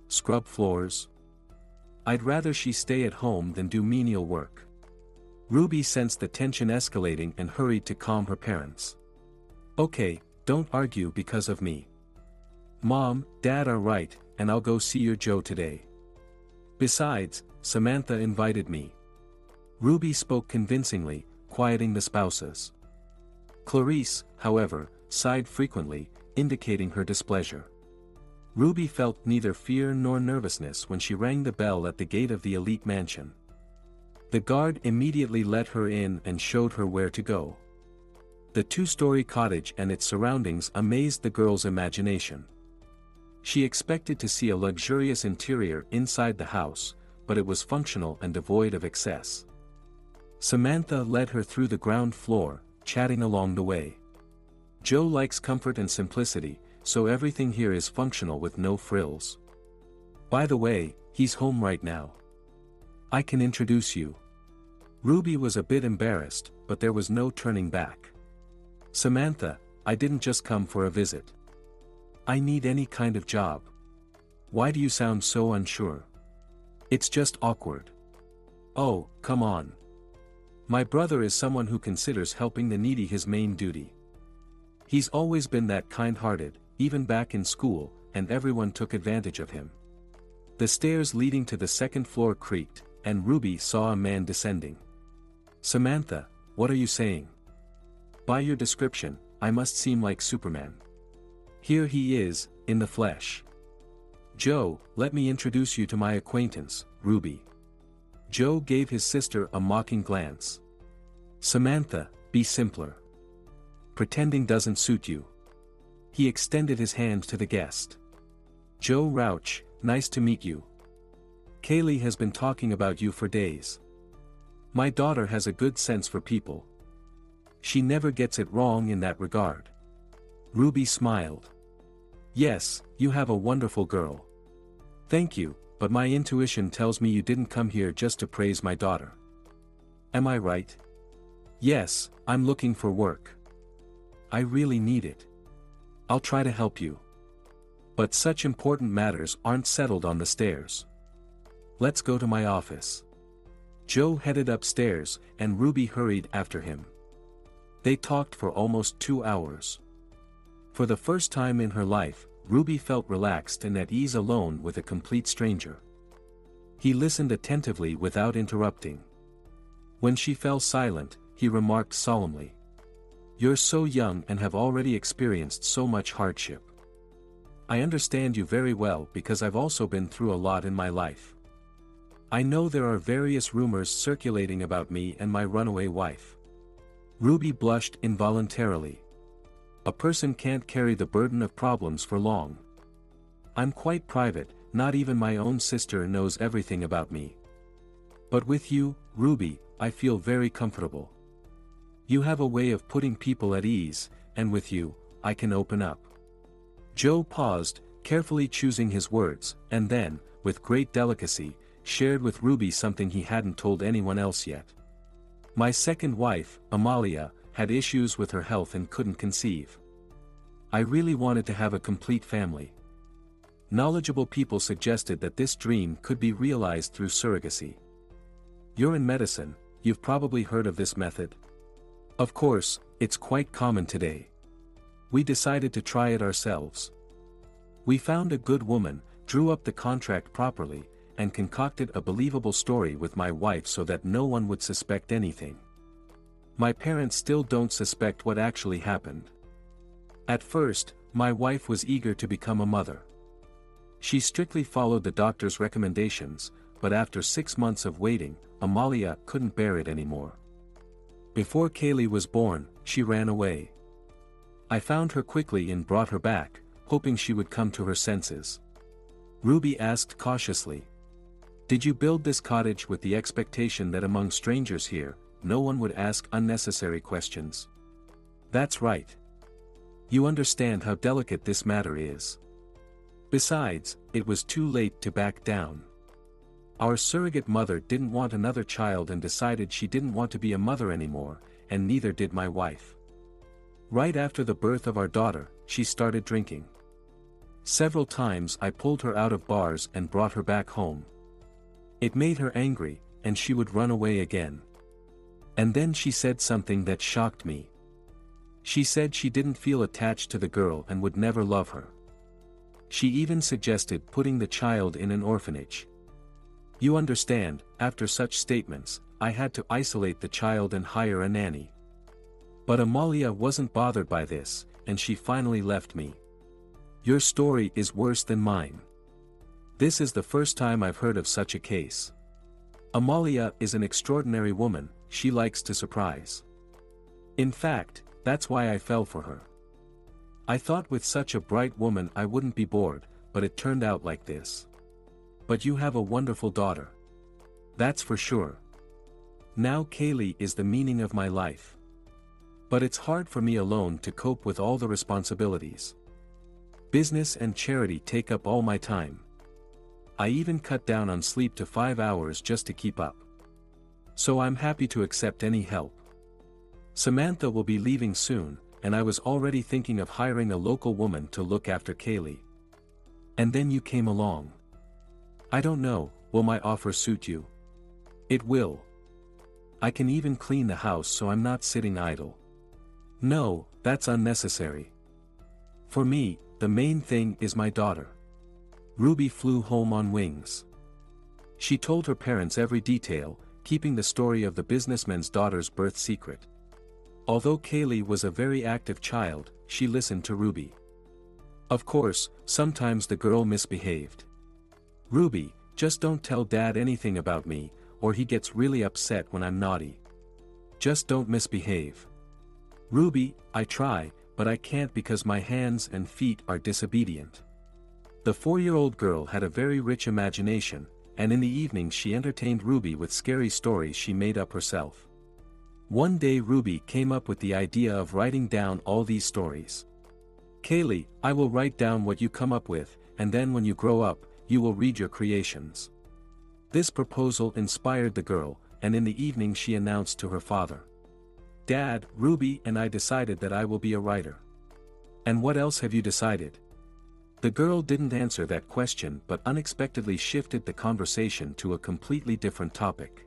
Scrub floors? I'd rather she stay at home than do menial work. Ruby sensed the tension escalating and hurried to calm her parents. Okay, don't argue because of me. Mom, Dad are right, and I'll go see your Joe today. Besides, Samantha invited me. Ruby spoke convincingly, quieting the spouses. Clarice, however, sighed frequently, indicating her displeasure. Ruby felt neither fear nor nervousness when she rang the bell at the gate of the elite mansion. The guard immediately let her in and showed her where to go. The two-story cottage and its surroundings amazed the girl's imagination. She expected to see a luxurious interior inside the house, but it was functional and devoid of excess. Samantha led her through the ground floor, chatting along the way. Joe likes comfort and simplicity, so everything here is functional with no frills. By the way, he's home right now. I can introduce you. Ruby was a bit embarrassed, but there was no turning back. Samantha, I didn't just come for a visit. I need any kind of job. Why do you sound so unsure? It's just awkward. Oh, come on. My brother is someone who considers helping the needy his main duty. He's always been that kind-hearted, even back in school, and everyone took advantage of him. The stairs leading to the second floor creaked, and Ruby saw a man descending. Samantha, what are you saying? By your description, I must seem like Superman. Here he is, in the flesh. Joe, let me introduce you to my acquaintance, Ruby. Joe gave his sister a mocking glance. Samantha, be simpler. Pretending doesn't suit you. He extended his hand to the guest. Joe Rouch, nice to meet you. Kaylee has been talking about you for days. My daughter has a good sense for people. She never gets it wrong in that regard. Ruby smiled. Yes, you have a wonderful girl. Thank you, but my intuition tells me you didn't come here just to praise my daughter. Am I right? Yes, I'm looking for work. I really need it. I'll try to help you. But such important matters aren't settled on the stairs. Let's go to my office. Joe headed upstairs, and Ruby hurried after him. They talked for almost 2 hours. For the first time in her life, Ruby felt relaxed and at ease alone with a complete stranger. He listened attentively without interrupting. When she fell silent, he remarked solemnly. You're so young and have already experienced so much hardship. I understand you very well because I've also been through a lot in my life. I know there are various rumors circulating about me and my runaway wife. Ruby blushed involuntarily. A person can't carry the burden of problems for long. I'm quite private, not even my own sister knows everything about me. But with you, Ruby, I feel very comfortable. You have a way of putting people at ease, and with you, I can open up. Joe paused, carefully choosing his words, and then, with great delicacy, shared with Ruby something he hadn't told anyone else yet. My second wife, Amalia, had issues with her health and couldn't conceive. I really wanted to have a complete family. Knowledgeable people suggested that this dream could be realized through surrogacy. You're in medicine, you've probably heard of this method. Of course, it's quite common today. We decided to try it ourselves. We found a good woman, drew up the contract properly, and concocted a believable story with my wife so that no one would suspect anything. My parents still don't suspect what actually happened. At first, my wife was eager to become a mother. She strictly followed the doctor's recommendations, but after 6 months of waiting, Amalia couldn't bear it anymore. Before Kaylee was born, she ran away. I found her quickly and brought her back, hoping she would come to her senses. Ruby asked cautiously. Did you build this cottage with the expectation that among strangers here, no one would ask unnecessary questions? That's right. You understand how delicate this matter is. Besides, it was too late to back down. Our surrogate mother didn't want another child and decided she didn't want to be a mother anymore, and neither did my wife. Right after the birth of our daughter, she started drinking. Several times I pulled her out of bars and brought her back home. It made her angry, and she would run away again. And then she said something that shocked me. She said she didn't feel attached to the girl and would never love her. She even suggested putting the child in an orphanage. You understand, after such statements, I had to isolate the child and hire a nanny. But Amalia wasn't bothered by this, and she finally left me. Your story is worse than mine. This is the first time I've heard of such a case. Amalia is an extraordinary woman, she likes to surprise. In fact, that's why I fell for her. I thought with such a bright woman I wouldn't be bored, but it turned out like this. But you have a wonderful daughter. That's for sure. Now Kaylee is the meaning of my life. But it's hard for me alone to cope with all the responsibilities. Business and charity take up all my time. I even cut down on sleep to 5 hours just to keep up. So I'm happy to accept any help. Samantha will be leaving soon, and I was already thinking of hiring a local woman to look after Kaylee. And then you came along. I don't know, will my offer suit you? It will. I can even clean the house so I'm not sitting idle. No, that's unnecessary. For me, the main thing is my daughter. Ruby flew home on wings. She told her parents every detail, keeping the story of the businessman's daughter's birth secret. Although Kaylee was a very active child, she listened to Ruby. Of course, sometimes the girl misbehaved. Ruby, just don't tell Dad anything about me, or he gets really upset when I'm naughty. Just don't misbehave. Ruby, I try, but I can't because my hands and feet are disobedient. The 4-year-old girl had a very rich imagination, and in the evening she entertained Ruby with scary stories she made up herself. One day Ruby came up with the idea of writing down all these stories. Kaylee, I will write down what you come up with, and then when you grow up, you will read your creations. This proposal inspired the girl, and in the evening she announced to her father. Dad, Ruby and I decided that I will be a writer. And what else have you decided? The girl didn't answer that question but unexpectedly shifted the conversation to a completely different topic.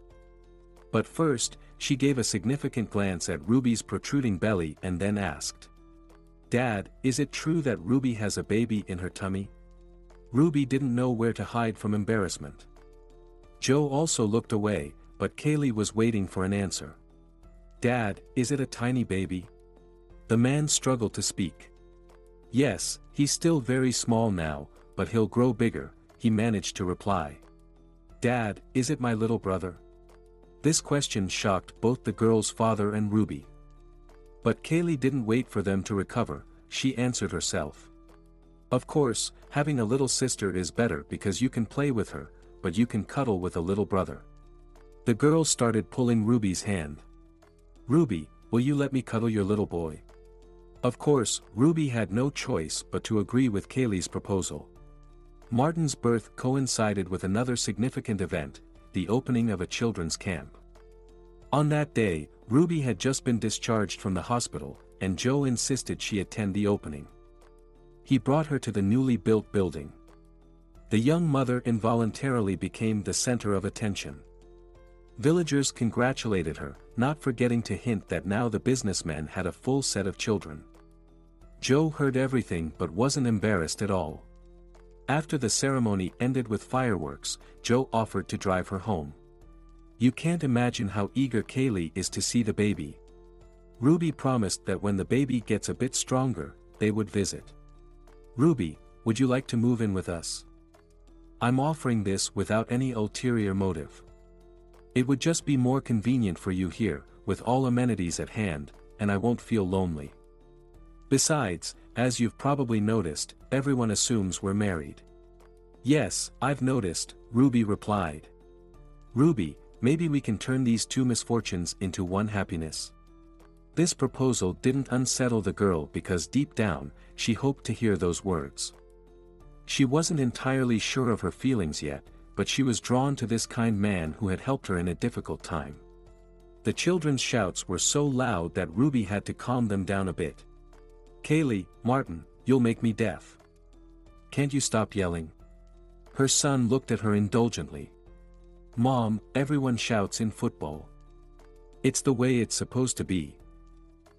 But first, she gave a significant glance at Ruby's protruding belly and then asked. Dad, is it true that Ruby has a baby in her tummy? Ruby didn't know where to hide from embarrassment. Joe also looked away, but Kaylee was waiting for an answer. Dad, is it a tiny baby? The man struggled to speak. Yes, he's still very small now, but he'll grow bigger, he managed to reply. Dad, is it my little brother? This question shocked both the girl's father and Ruby. But Kaylee didn't wait for them to recover, she answered herself. Of course, having a little sister is better because you can play with her, but you can cuddle with a little brother. The girl started pulling Ruby's hand. Ruby, will you let me cuddle your little boy? Of course, Ruby had no choice but to agree with Kaylee's proposal. Martin's birth coincided with another significant event, the opening of a children's camp. On that day, Ruby had just been discharged from the hospital, and Joe insisted she attend the opening. He brought her to the newly built building. The young mother involuntarily became the center of attention. Villagers congratulated her, not forgetting to hint that now the businessman had a full set of children. Joe heard everything but wasn't embarrassed at all. After the ceremony ended with fireworks, Joe offered to drive her home. You can't imagine how eager Kaylee is to see the baby. Ruby promised that when the baby gets a bit stronger, they would visit. Ruby, would you like to move in with us? I'm offering this without any ulterior motive. It would just be more convenient for you here, with all amenities at hand, and I won't feel lonely. Besides, as you've probably noticed, everyone assumes we're married. Yes, I've noticed, Ruby replied. Ruby, maybe we can turn these two misfortunes into one happiness. This proposal didn't unsettle the girl because deep down, she hoped to hear those words. She wasn't entirely sure of her feelings yet, but she was drawn to this kind man who had helped her in a difficult time. The children's shouts were so loud that Ruby had to calm them down a bit. Kaylee, Martin, you'll make me deaf. Can't you stop yelling? Her son looked at her indulgently. Mom, everyone shouts in football. It's the way it's supposed to be.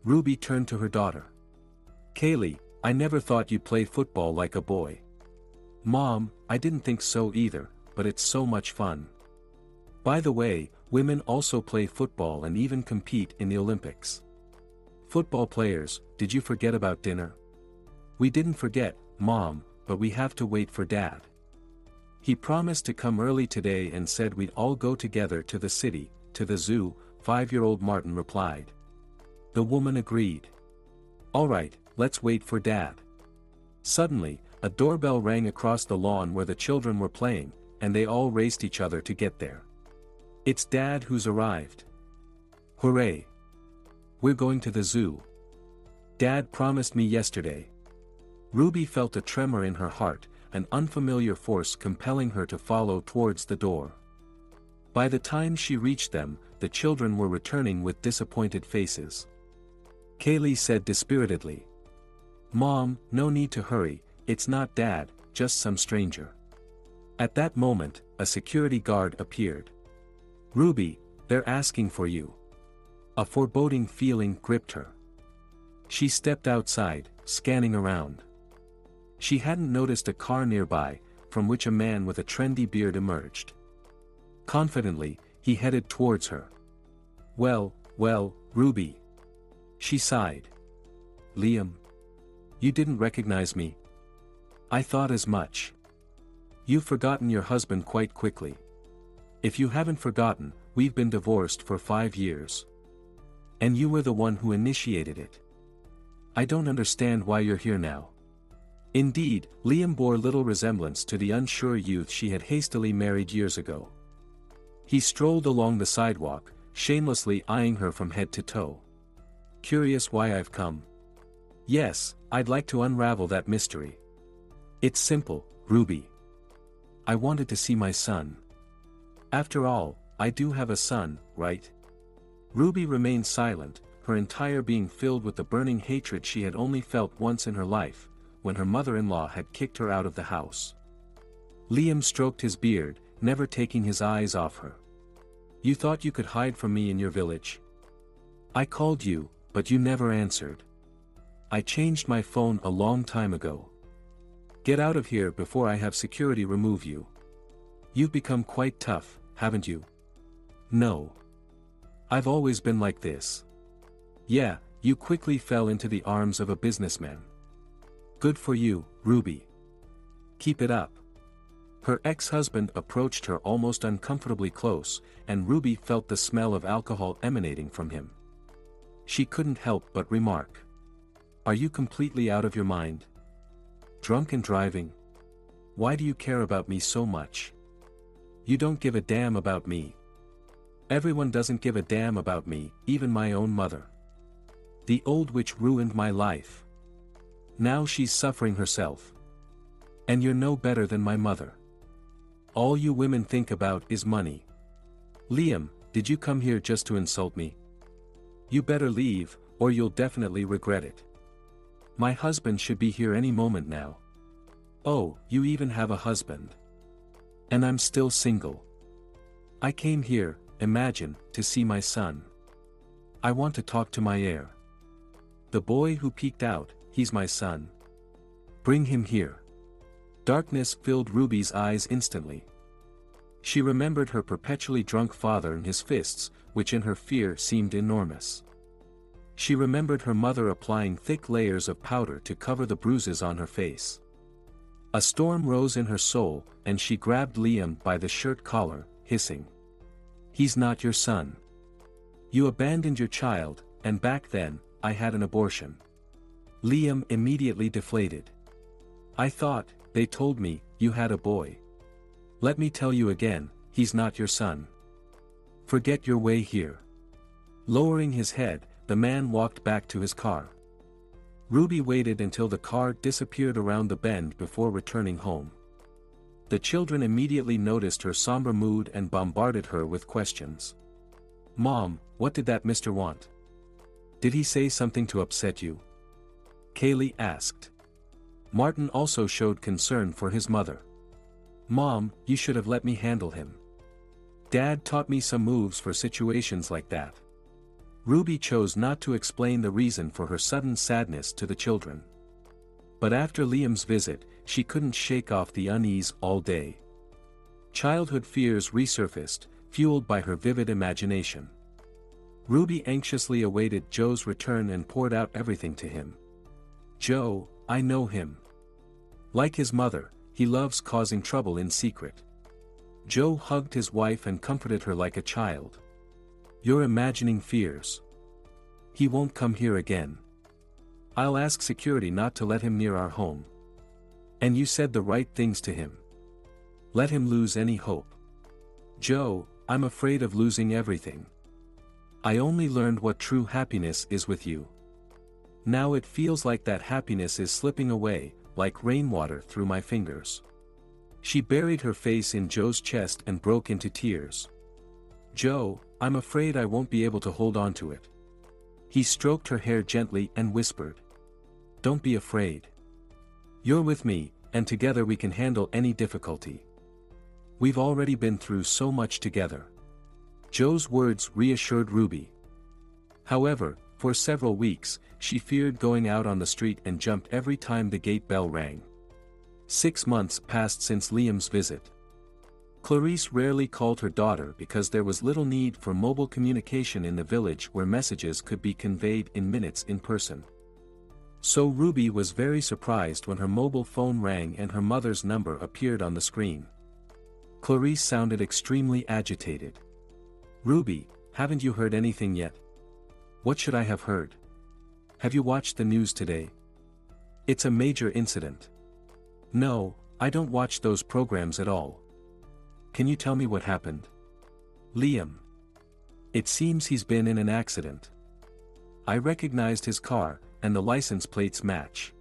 Ruby turned to her daughter. Kaylee, I never thought you'd play football like a boy. Mom, I didn't think so either, but it's so much fun. By the way, women also play football and even compete in the Olympics. Football players, did you forget about dinner? We didn't forget, Mom, but we have to wait for Dad. He promised to come early today and said we'd all go together to the city, to the zoo, 5-year-old Martin replied. The woman agreed. All right, let's wait for Dad. Suddenly, a doorbell rang across the lawn where the children were playing, and they all raced each other to get there. It's Dad who's arrived. Hooray! We're going to the zoo. Dad promised me yesterday. Ruby felt a tremor in her heart, an unfamiliar force compelling her to follow towards the door. By the time she reached them, the children were returning with disappointed faces. Kaylee said dispiritedly. Mom, no need to hurry, it's not Dad, just some stranger. At that moment, a security guard appeared. Ruby, they're asking for you. A foreboding feeling gripped her. She stepped outside, scanning around. She hadn't noticed a car nearby, from which a man with a trendy beard emerged. Confidently, he headed towards her. Well, Ruby. She sighed. Liam. You didn't recognize me. I thought as much. You've forgotten your husband quite quickly. If you haven't forgotten, we've been divorced for 5 years. And you were the one who initiated it. I don't understand why you're here now. Indeed, Liam bore little resemblance to the unsure youth she had hastily married years ago. He strolled along the sidewalk, shamelessly eyeing her from head to toe. Curious why I've come? Yes, I'd like to unravel that mystery. It's simple, Ruby. I wanted to see my son. After all, I do have a son, right? Ruby remained silent, her entire being filled with the burning hatred she had only felt once in her life, when her mother-in-law had kicked her out of the house. Liam stroked his beard, never taking his eyes off her. You thought you could hide from me in your village? I called you, but you never answered. I changed my phone a long time ago. Get out of here before I have security remove you. You've become quite tough, haven't you? No. I've always been like this. Yeah, you quickly fell into the arms of a businessman. Good for you, Ruby. Keep it up. Her ex-husband approached her almost uncomfortably close, and Ruby felt the smell of alcohol emanating from him. She couldn't help but remark. Are you completely out of your mind? Drunk and driving? Why do you care about me so much? You don't give a damn about me. Everyone doesn't give a damn about me, even my own mother. The old witch ruined my life. Now she's suffering herself. And you're no better than my mother. All you women think about is money. Liam, did you come here just to insult me? You better leave, or you'll definitely regret it. My husband should be here any moment now. Oh, you even have a husband. And I'm still single. I came here, imagine, to see my son. I want to talk to my heir. The boy who peeked out, he's my son. Bring him here. Darkness filled Ruby's eyes instantly. She remembered her perpetually drunk father and his fists, which in her fear seemed enormous. She remembered her mother applying thick layers of powder to cover the bruises on her face. A storm rose in her soul, and she grabbed Liam by the shirt collar, hissing. He's not your son. You abandoned your child, and back then, I had an abortion. Liam immediately deflated. I thought, they told me, you had a boy. Let me tell you again, he's not your son. Forget your way here. Lowering his head, the man walked back to his car. Ruby waited until the car disappeared around the bend before returning home. The children immediately noticed her somber mood and bombarded her with questions. Mom, what did that mister want? Did he say something to upset you? Kaylee asked. Martin also showed concern for his mother. Mom, you should have let me handle him. Dad taught me some moves for situations like that. Ruby chose not to explain the reason for her sudden sadness to the children. But after Liam's visit, she couldn't shake off the unease all day. Childhood fears resurfaced, fueled by her vivid imagination. Ruby anxiously awaited Joe's return and poured out everything to him. "Joe, I know him. Like his mother, he loves causing trouble in secret." Joe hugged his wife and comforted her like a child. "You're imagining fears. He won't come here again. I'll ask security not to let him near our home. And you said the right things to him. Let him lose any hope." "Joe, I'm afraid of losing everything. I only learned what true happiness is with you. Now it feels like that happiness is slipping away, like rainwater through my fingers." She buried her face in Joe's chest and broke into tears. "Joe, I'm afraid I won't be able to hold on to it." He stroked her hair gently and whispered, "Don't be afraid. You're with me, and together we can handle any difficulty. We've already been through so much together." Joe's words reassured Ruby. However, for several weeks, she feared going out on the street and jumped every time the gate bell rang. 6 months passed since Liam's visit. Clarice rarely called her daughter because there was little need for mobile communication in the village where messages could be conveyed in minutes in person. So Ruby was very surprised when her mobile phone rang and her mother's number appeared on the screen. Clarice sounded extremely agitated. "Ruby, haven't you heard anything yet?" "What should I have heard? Have you watched the news today? It's a major incident." "No, I don't watch those programs at all. Can you tell me what happened?" "Liam. It seems he's been in an accident. I recognized his car, and the license plates match."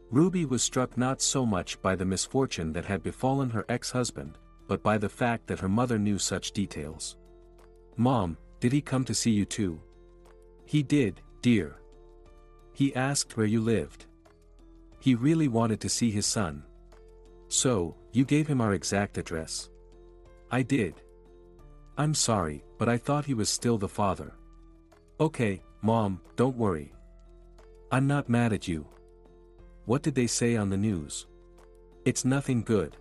Ruby was struck not so much by the misfortune that had befallen her ex-husband, but by the fact that her mother knew such details. "Mom, did he come to see you too?" "He did, dear. He asked where you lived. He really wanted to see his son." "So, you gave him our exact address?" "I did. I'm sorry, but I thought he was still the father." "Okay, Mom, don't worry. I'm not mad at you." "What did they say on the news?" "It's nothing good.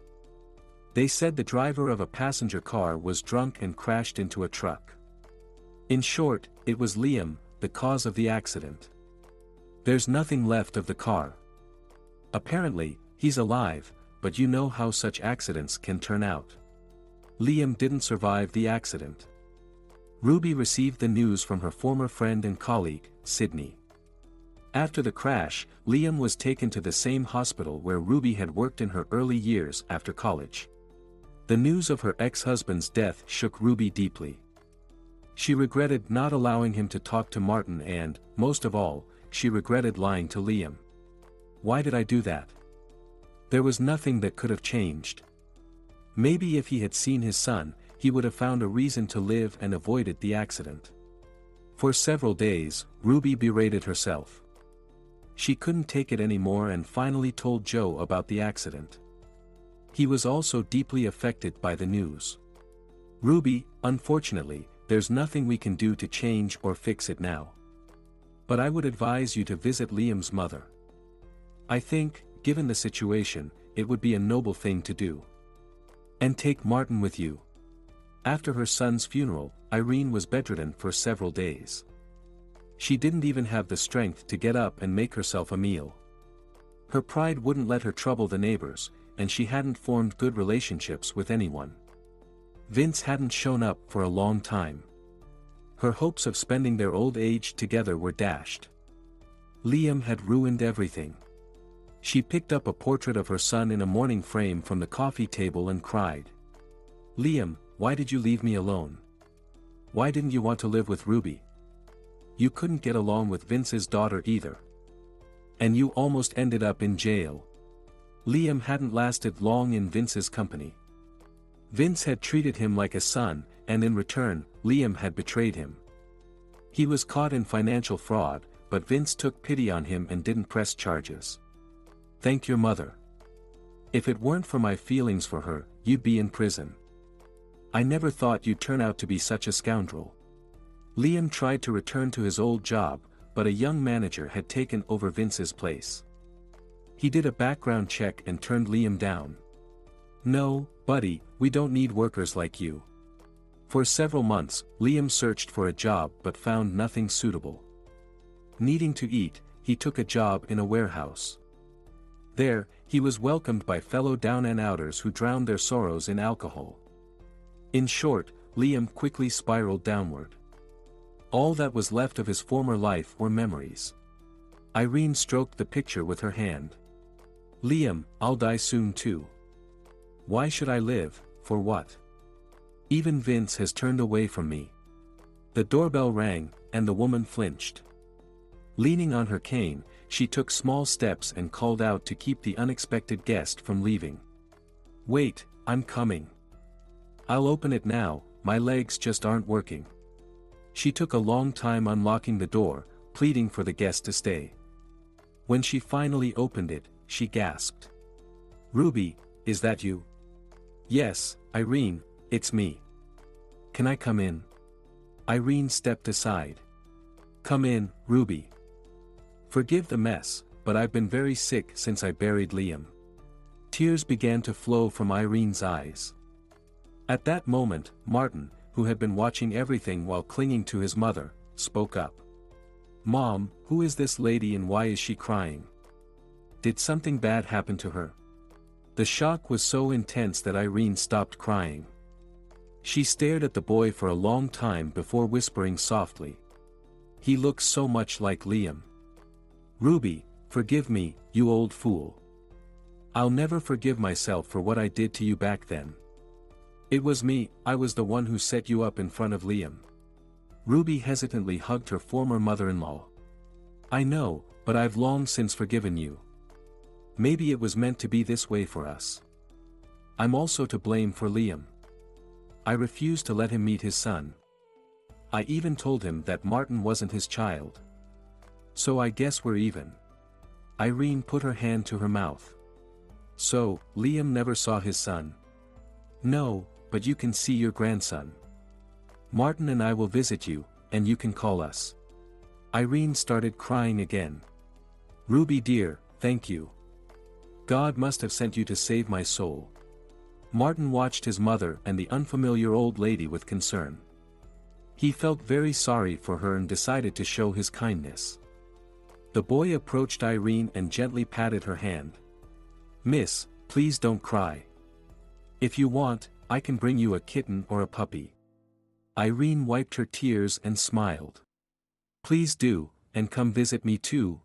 They said the driver of a passenger car was drunk and crashed into a truck. In short, it was Liam, the cause of the accident. There's nothing left of the car. Apparently, he's alive, but you know how such accidents can turn out. Liam didn't survive the accident." Ruby received the news from her former friend and colleague, Sydney. After the crash, Liam was taken to the same hospital where Ruby had worked in her early years after college. The news of her ex-husband's death shook Ruby deeply. She regretted not allowing him to talk to Martin and, most of all, she regretted lying to Liam. "Why did I do that? There was nothing that could have changed. Maybe if he had seen his son, he would have found a reason to live and avoided the accident." For several days, Ruby berated herself. She couldn't take it anymore and finally told Joe about the accident. He was also deeply affected by the news. "Ruby, unfortunately, there's nothing we can do to change or fix it now. But I would advise you to visit Liam's mother. I think, given the situation, it would be a noble thing to do. And take Martin with you." After her son's funeral, Irene was bedridden for several days. She didn't even have the strength to get up and make herself a meal. Her pride wouldn't let her trouble the neighbors, and she hadn't formed good relationships with anyone. Vince hadn't shown up for a long time. Her hopes of spending their old age together were dashed. Liam had ruined everything. She picked up a portrait of her son in a mourning frame from the coffee table and cried. "Liam, why did you leave me alone? Why didn't you want to live with Ruby? You couldn't get along with Vince's daughter either. And you almost ended up in jail." Liam hadn't lasted long in Vince's company. Vince had treated him like a son, and in return, Liam had betrayed him. He was caught in financial fraud, but Vince took pity on him and didn't press charges. "Thank your mother. If it weren't for my feelings for her, you'd be in prison. I never thought you'd turn out to be such a scoundrel." Liam tried to return to his old job, but a young manager had taken over Vince's place. He did a background check and turned Liam down. "No, buddy, we don't need workers like you." For several months, Liam searched for a job but found nothing suitable. Needing to eat, he took a job in a warehouse. There, he was welcomed by fellow down-and-outers who drowned their sorrows in alcohol. In short, Liam quickly spiraled downward. All that was left of his former life were memories. Irene stroked the picture with her hand. "Liam, I'll die soon too. Why should I live, for what? Even Vince has turned away from me." The doorbell rang, and the woman flinched. Leaning on her cane, she took small steps and called out to keep the unexpected guest from leaving. "Wait, I'm coming. I'll open it now, my legs just aren't working." She took a long time unlocking the door, pleading for the guest to stay. When she finally opened it, she gasped. "Ruby, is that you?" "Yes, Irene, it's me. Can I come in?" Irene stepped aside. "Come in, Ruby. Forgive the mess, but I've been very sick since I buried Liam." Tears began to flow from Irene's eyes. At that moment, Martin, who had been watching everything while clinging to his mother, spoke up. "Mom, who is this lady and why is she crying? Did something bad happen to her?" The shock was so intense that Irene stopped crying. She stared at the boy for a long time before whispering softly. "He looks so much like Liam." "Ruby, forgive me, you old fool. I'll never forgive myself for what I did to you back then. It was me, I was the one who set you up in front of Liam." Ruby hesitantly hugged her former mother-in-law. "I know, but I've long since forgiven you. Maybe it was meant to be this way for us. I'm also to blame for Liam. I refused to let him meet his son. I even told him that Martin wasn't his child. So I guess we're even." Irene put her hand to her mouth. "So, Liam never saw his son?" "No, but you can see your grandson. Martin and I will visit you, and you can call us." Irene started crying again. "Ruby dear, thank you. God must have sent you to save my soul." Martin watched his mother and the unfamiliar old lady with concern. He felt very sorry for her and decided to show his kindness. The boy approached Irene and gently patted her hand. "Miss, please don't cry. If you want, I can bring you a kitten or a puppy." Irene wiped her tears and smiled. "Please do, and come visit me too,